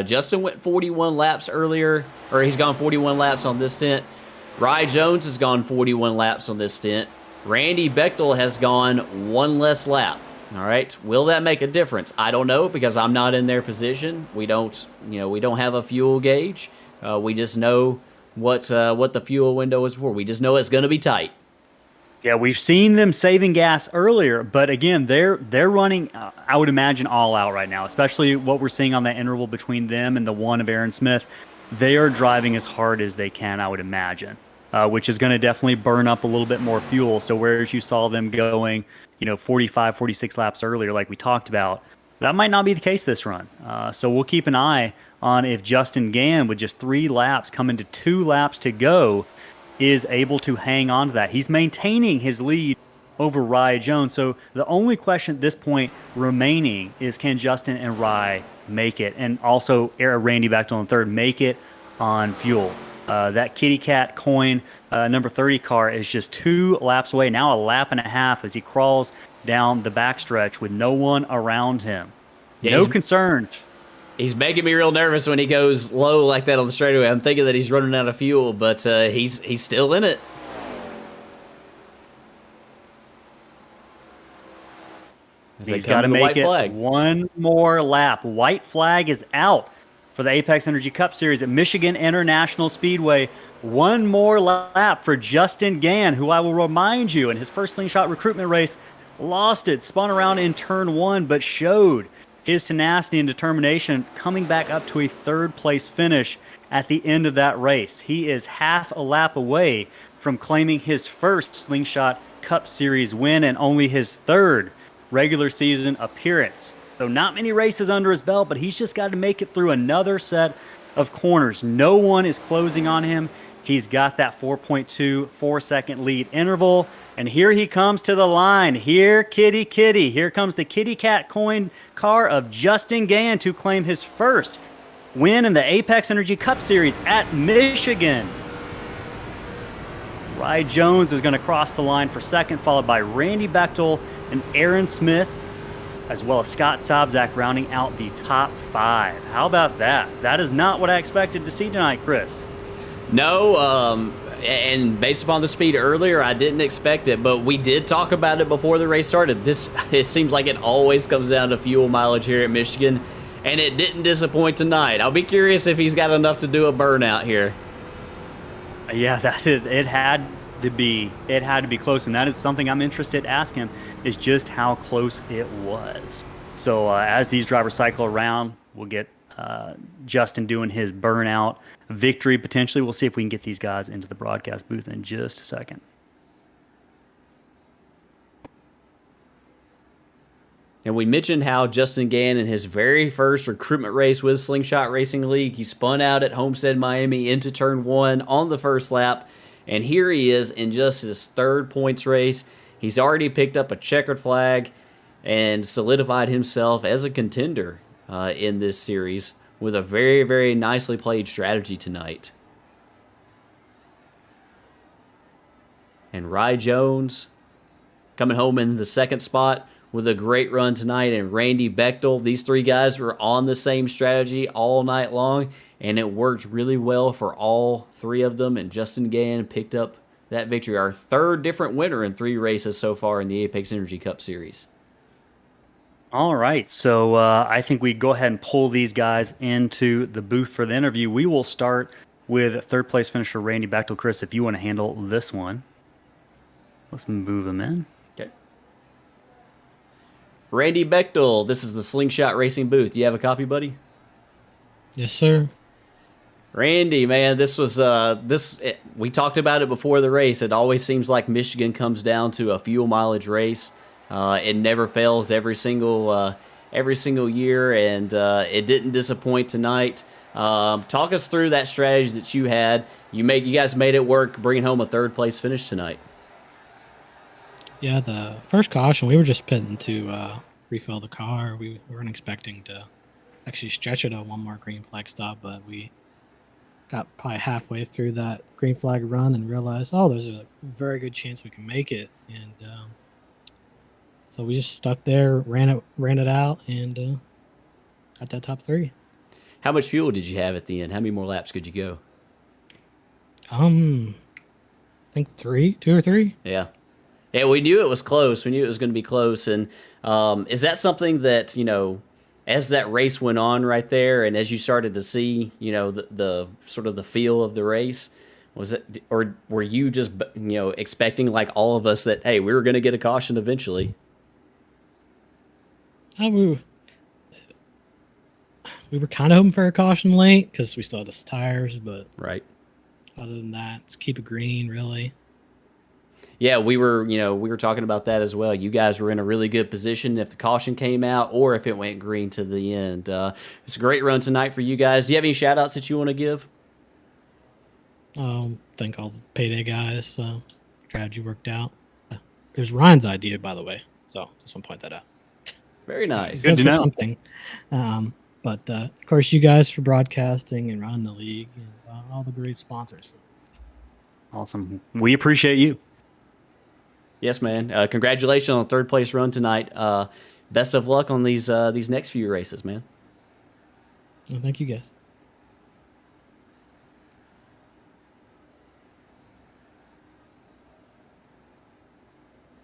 Justin went 41 laps earlier, or he's gone 41 laps on this stint. Rye Jones has gone 41 laps on this stint. Randy Bechtel has gone 1 less lap. All right, will that make a difference? I don't know, because I'm not in their position. We don't have a fuel gauge. We just know what the fuel window is for. We just know it's going to be tight. Yeah, we've seen them saving gas earlier, but again, they're running, I would imagine, all out right now, especially what we're seeing on that interval between them and the 1 of Aaron Smith. They are driving as hard as they can, I would imagine, which is going to definitely burn up a little bit more fuel. So whereas you saw them going, 45, 46 laps earlier, like we talked about, that might not be the case this run. So we'll keep an eye on if Justin Gann, with just 3 laps coming to 2 laps to go, is able to hang on to that. He's maintaining his lead over Rye Jones. So the only question at this point remaining is, can Justin and Rye make it? And also Randy Bechtel in third, make it on fuel. That kitty cat coin number 30 car is just 2 laps away, now a lap and a half, as he crawls down the backstretch with no one around him. Yeah, no concerns He's making me real nervous when he goes low like that on the straightaway. I'm thinking that he's running out of fuel, but he's still in it. He's got to make it one more lap. White flag is out for the Apex Energy Cup Series at Michigan International Speedway. One more lap for Justin Gann, who I will remind you in his first slingshot recruitment race lost it, spun around in turn 1, but showed his tenacity and determination, coming back up to a third-place finish at the end of that race. He is half a lap away from claiming his first Slingshot Cup Series win and only his third regular season appearance. So not many races under his belt, but he's just got to make it through another set of corners. No one is closing on him. He's got that 4.24-second lead interval. And here he comes to the line. Here, kitty, kitty. Here comes the kitty cat coin car of Justin Gann to claim his first win in the Apex Energy Cup Series at Michigan. Rye Jones is going to cross the line for second, followed by Randy Bechtel and Aaron Smith, as well as Scott Sobczak rounding out the top 5. How about that? That is not what I expected to see tonight, Chris. No, and based upon the speed earlier, I didn't expect it, but we did talk about it before the race started. It seems like it always comes down to fuel mileage here at Michigan, and it didn't disappoint tonight. I'll be curious if he's got enough to do a burnout here. Yeah, it had to be close, and that is something I'm interested to ask him, is just how close it was. So as these drivers cycle around, we'll get Justin doing his burnout victory potentially. We'll see if we can get these guys into the broadcast booth in just a second. And we mentioned how Justin Gann, in his very first recruitment race with Slingshot Racing League, he spun out at Homestead, Miami into turn 1 on the first lap. And here he is in just his third points race. He's already picked up a checkered flag and solidified himself as a contender in this series with a very, very nicely played strategy tonight. And Rye Jones coming home in the second spot with a great run tonight, and Randy Bechtel. These three guys were on the same strategy all night long, and it worked really well for all three of them, and Justin Gann picked up that victory. Our third different winner in 3 races so far in the Apex Energy Cup Series. All right, so I think we go ahead and pull these guys into the booth for the interview. We will start with third place finisher Randy Bechtel. Chris, if you want to handle this one, let's move him in. Okay. Randy Bechtel, this is the Slingshot Racing booth. Do you have a copy, buddy? Yes, sir. Randy, man, this was we talked about it before the race. It always seems like Michigan comes down to a fuel mileage race. It never fails every single year, and it didn't disappoint tonight. Talk us through that strategy that you had. You guys made it work, bringing home a third place finish tonight. Yeah, the first caution, we were just pitting to refill the car. We weren't expecting to actually stretch it on one more green flag stop, but we got probably halfway through that green flag run and realized, there's a very good chance we can make it. And so we just stuck there, ran it out, and got that top 3. How much fuel did you have at the end? How many more laps could you go? I think 2 or 3. Yeah. Yeah, we knew it was close. We knew it was going to be close. And is that something that, as that race went on right there, and as you started to see, the sort of the feel of the race, was it, or were you just, expecting, like all of us, that, hey, we were going to get a caution eventually? We were kind of hoping for a caution late because we still had the tires, but right. Other than that, just keep it green, really. Yeah, we were talking about that as well. You guys were in a really good position if the caution came out or if it went green to the end. It's a great run tonight for you guys. Do you have any shout-outs that you want to give? Thank all the payday guys. Strategy worked out. It was Ryan's idea, by the way, so just want to point that out. Very nice. Good to know. Something. But of course, you guys for broadcasting and running the league, and all the great sponsors. Awesome. We appreciate you. Yes, man. Congratulations on the third place run tonight. Best of luck on these next few races, man. Well, thank you guys.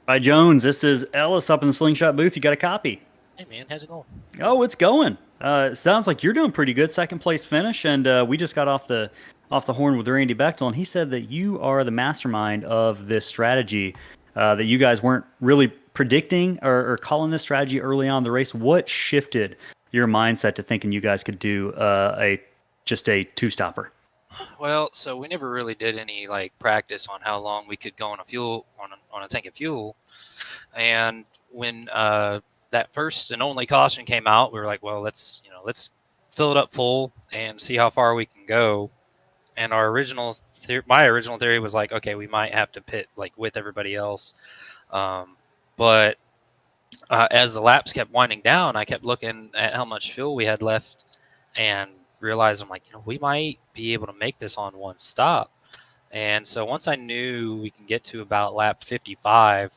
Hi, Jones. This is Ellis up in the Slingshot booth. You got a copy? Hey man, how's it going? Oh, it's going. It sounds like you're doing pretty good. Second place finish, and we just got off the horn with Randy Bechtel, and he said that you are the mastermind of this strategy. That you guys weren't really predicting or calling this strategy early on in the race. What shifted your mindset to thinking you guys could do just a two-stopper? Well, so we never really did any like practice on how long we could go on a tank of fuel, and when that first and only caution came out, we were like, well, let's fill it up full and see how far we can go. And my original theory was like, okay, we might have to pit like with everybody else, but as the laps kept winding down, I kept looking at how much fuel we had left and realized I'm like, we might be able to make this on one stop. And so once I knew we can get to about lap 55,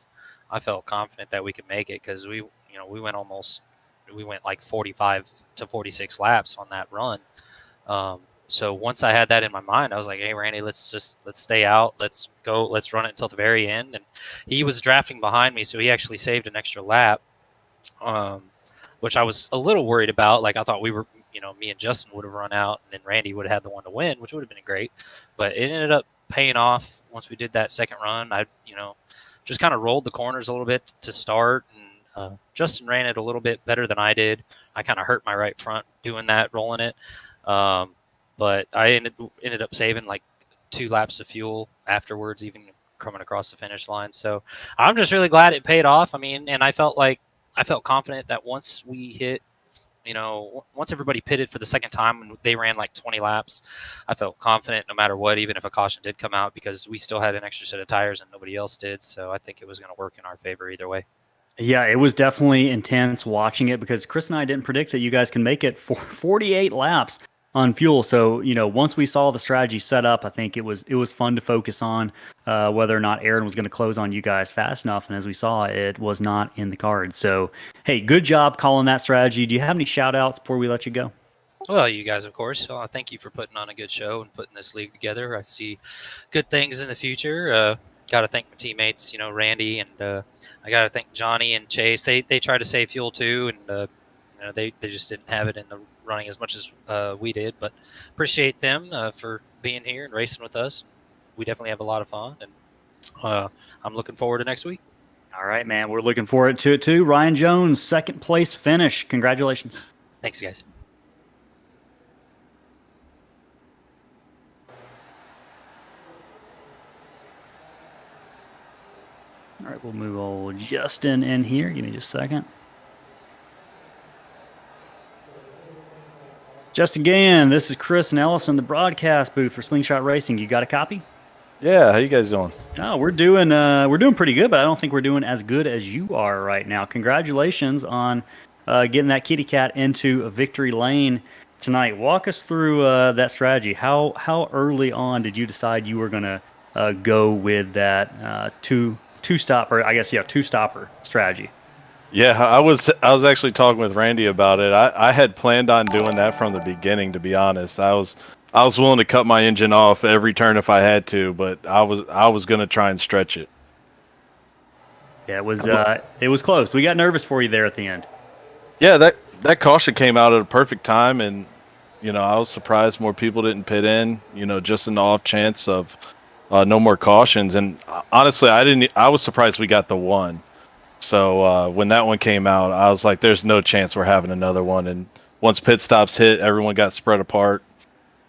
I felt confident that we could make it because we went like 45 to 46 laps on that run. So once I had that in my mind, I was like, hey, Randy, let's stay out. Let's go. Let's run it until the very end. And he was drafting behind me, so he actually saved an extra lap, which I was a little worried about. Like I thought we were, me and Justin would have run out, and then Randy would have had the one to win, which would have been great. But it ended up paying off once we did that second run. I, just kind of rolled the corners a little bit to start, and Justin ran it a little bit better than I did. I kind of hurt my right front doing that, rolling it. But I ended up saving like 2 laps of fuel afterwards, even coming across the finish line. So I'm just really glad it paid off. I mean, and I felt confident that once we hit, once everybody pitted for the second time and they ran like 20 laps, I felt confident no matter what, even if a caution did come out, because we still had an extra set of tires and nobody else did. So I think it was going to work in our favor either way. Yeah, it was definitely intense watching it because Chris and I didn't predict that you guys can make it for 48 laps on fuel. So, once we saw the strategy set up, I think it was fun to focus on whether or not Aaron was going to close on you guys fast enough. And as we saw, it was not in the cards. So, hey, good job calling that strategy. Do you have any shout outs before we let you go? Well, you guys, of course. Thank you for putting on a good show and putting this league together. I see good things in the future. Got to thank my teammates, Randy, and I got to thank Johnny and Chase. They try to save fuel too, and they just didn't have it in the running as much as we did. But appreciate them for being here and racing with us. We definitely have a lot of fun, and I'm looking forward to next week. All right, man. We're looking forward to it too. Ryan Jones, second place finish. Congratulations. Thanks, guys. All right, we'll move old Justin in here. Give me just a second. Just again, this is Chris and Ellis in the broadcast booth for Slingshot Racing. You got a copy? Yeah, how you guys doing? Oh, we're doing pretty good, but I don't think we're doing as good as you are right now. Congratulations on getting that kitty cat into a victory lane tonight. Walk us through that strategy. How early on did you decide you were going to go with that two-stopper strategy? Yeah, I was actually talking with Randy about it. I had planned on doing that from the beginning, to be honest. I was willing to cut my engine off every turn if I had to, but I was going to try and stretch it. Yeah, it was close. We got nervous for you there at the end. Yeah, that caution came out at a perfect time, and I was surprised more people didn't pit in. Just in the off chance of no more cautions. And honestly, I was surprised we got the one. So when that one came out, I was like, "There's no chance we're having another one." And once pit stops hit, everyone got spread apart.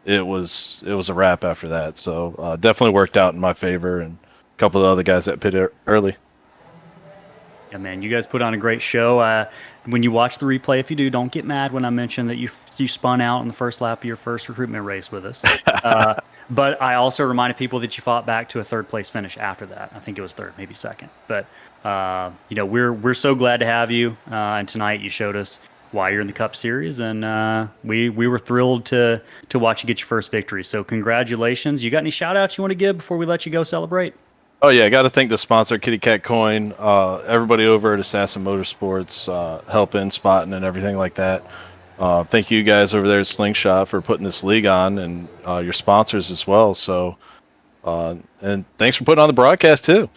It was a wrap after that. So definitely worked out in my favor, and a couple of other guys that pitted early. Yeah, man, you guys put on a great show. When you watch the replay, if you do, don't get mad when I mention that you spun out in the first lap of your first recruitment race with us. But I also reminded people that you fought back to a third place finish after that. I think it was third, maybe second. But we're so glad to have you. And tonight you showed us why you're in the Cup Series, and we were thrilled to watch you get your first victory. So congratulations. You got any shout outs you want to give before we let you go celebrate? Oh yeah, I got to thank the sponsor, Kitty Cat Coin, everybody over at Assassin Motorsports, helping, spotting, and everything like that. Thank you guys over there at Slingshot for putting this league on, and your sponsors as well. So, and thanks for putting on the broadcast too.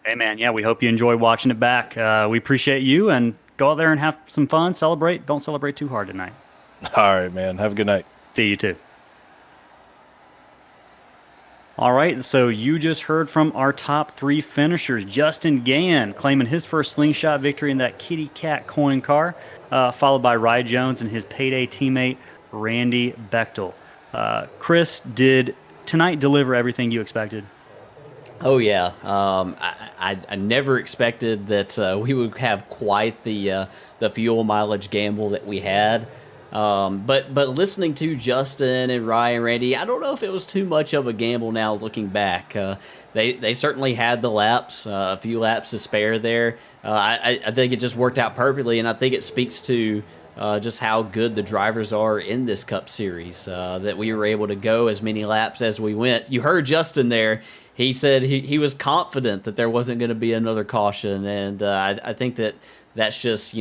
Hey, man. Yeah, we hope you enjoy watching it back. We appreciate you, and go out there and have some fun. Celebrate. Don't celebrate too hard tonight. All right, man. Have a good night. See you too. All right, so you just heard from our top 3 finishers. Justin Gann claiming his first Slingshot victory in that kitty cat coin car, followed by Rye Jones and his payday teammate, Randy Bechtel. Chris, did tonight deliver everything you expected? Oh yeah, I never expected that we would have quite the fuel mileage gamble that we had. But listening to Justin and Ryan and Randy, I don't know if it was too much of a gamble now looking back. They certainly had the laps, a few laps to spare there. I think it just worked out perfectly, and I think it speaks to just how good the drivers are in this Cup Series, that we were able to go as many laps as we went. You heard Justin there. He said he was confident that there wasn't going to be another caution, and I think that's just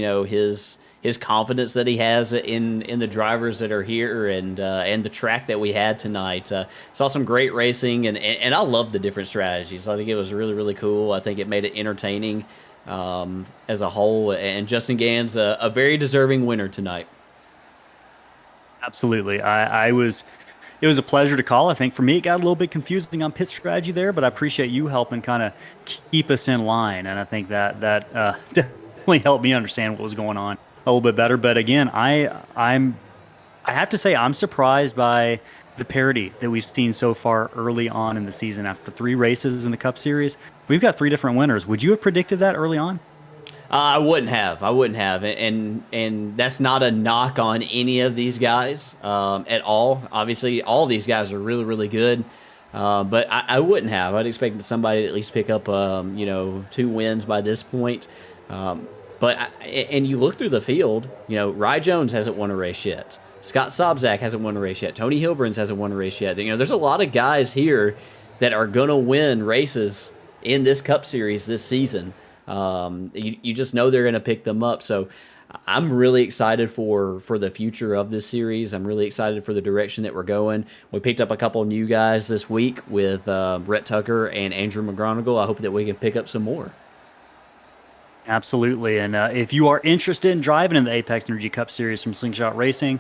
his confidence that he has in the drivers that are here and the track that we had tonight. Saw some great racing, and I love the different strategies. I think it was really, really cool. I think it made it entertaining as a whole, and Justin Gann's a very deserving winner tonight. Absolutely. It was a pleasure to call. I think for me, it got a little bit confusing on pit strategy there, but I appreciate you helping kind of keep us in line. And I think that definitely helped me understand what was going on a little bit better. But again, I have to say I'm surprised by the parity that we've seen so far early on in the season. After 3 races in the Cup Series, we've got 3 different winners. Would you have predicted that early on? I wouldn't have, and that's not a knock on any of these guys at all. Obviously, all these guys are really, really good, but I wouldn't have. I'd expect somebody to at least pick up, 2 wins by this point. And you look through the field, Rye Jones hasn't won a race yet. Scott Sobczak hasn't won a race yet. Tony Hilbrins hasn't won a race yet. There's a lot of guys here that are going to win races in this Cup Series this season. You just know they're going to pick them up. So I'm really excited for the future of this series. I'm really excited for the direction that we're going. We picked up a couple of new guys this week with Rhett Tucker and Andrew McGonigal. I hope that we can pick up some more. Absolutely. And if you are interested in driving in the Apex Energy Cup Series from Slingshot Racing,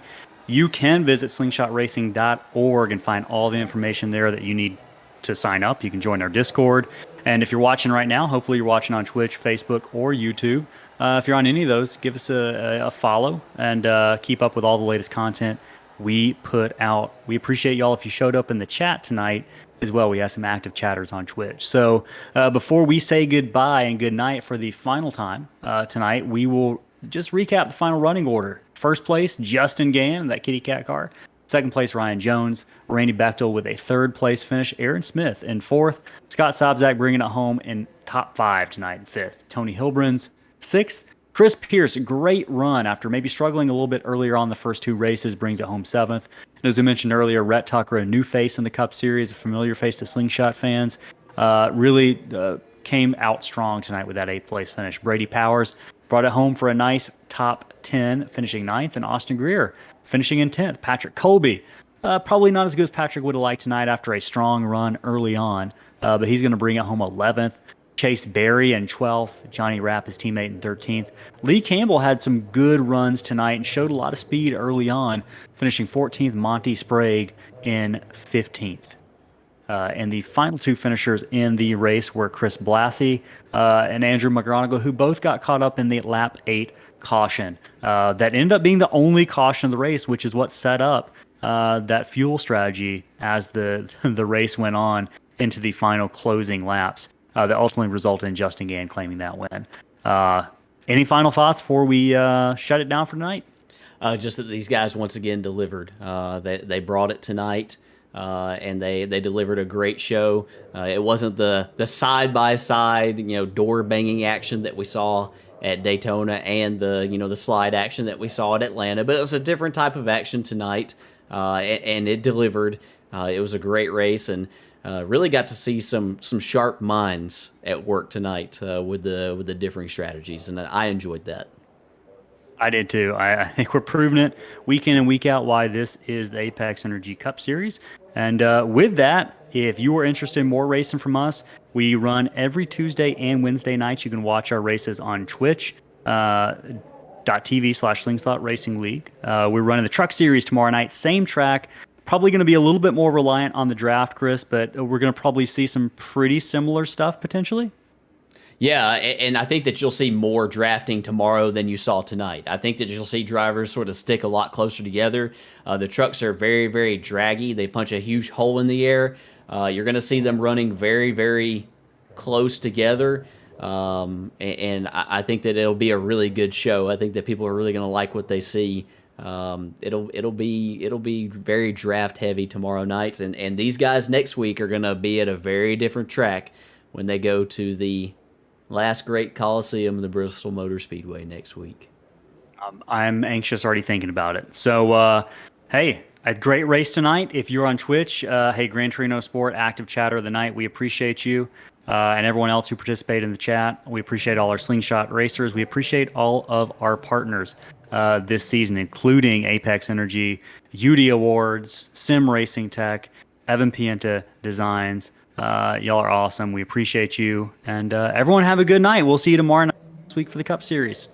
you can visit slingshotracing.org and find all the information there that you need to sign up. You can join our Discord. And if you're watching right now, hopefully you're watching on Twitch, Facebook, or YouTube. If you're on any of those, give us a follow and keep up with all the latest content we put out. We appreciate y'all if you showed up in the chat tonight as well. We have some active chatters on Twitch. So before we say goodbye and good night for the final time tonight, we will just recap the final running order. First place, Justin Gann, that kitty cat car. Second place, Ryan Jones. Randy Bechtel with a third place finish. Aaron Smith in fourth. Scott Sobczak bringing it home in top 5 tonight in fifth. Tony Hilbrins, sixth. Chris Pierce, great run after maybe struggling a little bit earlier on the first 2 races, brings it home seventh. And as I mentioned earlier, Rhett Tucker, a new face in the Cup Series, a familiar face to Slingshot fans, really came out strong tonight with that 8th place finish. Brady Powers brought it home for a nice top 10, finishing 9th, and Austin Greer finishing in 10th. Patrick Colby, probably not as good as Patrick would have liked tonight after a strong run early on, but he's going to bring it home 11th. Chase Berry in 12th. Johnny Rapp, his teammate, in 13th. Lee Campbell had some good runs tonight and showed a lot of speed early on, finishing 14th. Monty Sprague in 15th. And the final 2 finishers in the race were Chris Blassie and Andrew McGonigal, who both got caught up in the lap 8 caution. That ended up being the only caution of the race, which is what set up that fuel strategy as the race went on into the final closing laps. That ultimately resulted in Justin Gann claiming that win. Any final thoughts before we shut it down for tonight? Just that these guys once again delivered. They brought it tonight, and they delivered a great show. It wasn't the side-by-side, door banging action that we saw at Daytona and the slide action that we saw at Atlanta, but it was a different type of action tonight, and it delivered. It was a great race, and really got to see some sharp minds at work tonight with the differing strategies, and I enjoyed that. I did too. I think we're proving it week in and week out why this is the Apex Energy Cup Series. And with that, if you are interested in more racing from us, we run every Tuesday and Wednesday nights. You can watch our races on Twitch. .tv/Slingslot Racing League. We're running the Truck Series tomorrow night, same track. Probably going to be a little bit more reliant on the draft, Chris, but we're going to probably see some pretty similar stuff potentially. Yeah, and I think that you'll see more drafting tomorrow than you saw tonight. I think that you'll see drivers sort of stick a lot closer together. The trucks are very, very draggy. They punch a huge hole in the air. You're going to see them running very, very close together. And I think that it'll be a really good show. I think that people are really going to like what they see. It'll be very draft heavy tomorrow night, and these guys next week are going to be at a very different track when they go to the last great Coliseum, the Bristol Motor Speedway, next week. I'm anxious already thinking about it. So, hey, a great race tonight. If you're on Twitch, hey, Gran Torino Sport, active chatter of the night. We appreciate you. And everyone else who participated in the chat. We appreciate all our Slingshot racers. We appreciate all of our partners this season, including Apex Energy, UD Awards, Sim Racing Tech, Evan Pienta Designs. Y'all are awesome. We appreciate you. And everyone have a good night. We'll see you tomorrow night next week for the Cup Series.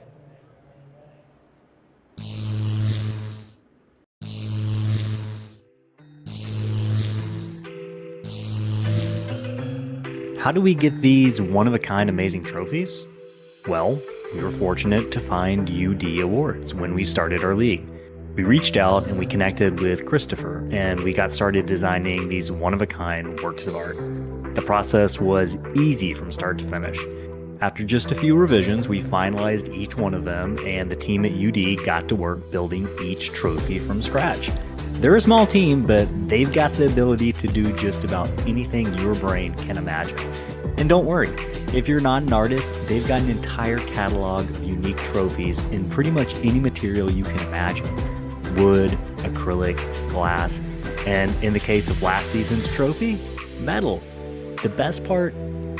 How do we get these one-of-a-kind amazing trophies? Well, we were fortunate to find UD Awards when we started our league. We reached out and we connected with Christopher, and we got started designing these one-of-a-kind works of art. The process was easy from start to finish. After just a few revisions, we finalized each one of them, and the team at UD got to work building each trophy from scratch. They're a small team, but they've got the ability to do just about anything your brain can imagine. And don't worry, if you're not an artist, they've got an entire catalog of unique trophies in pretty much any material you can imagine. Wood, acrylic, glass, and in the case of last season's trophy, metal. The best part,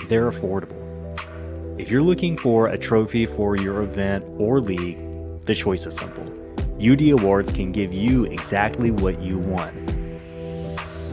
they're affordable. If you're looking for a trophy for your event or league, the choice is simple. UD Awards can give you exactly what you want.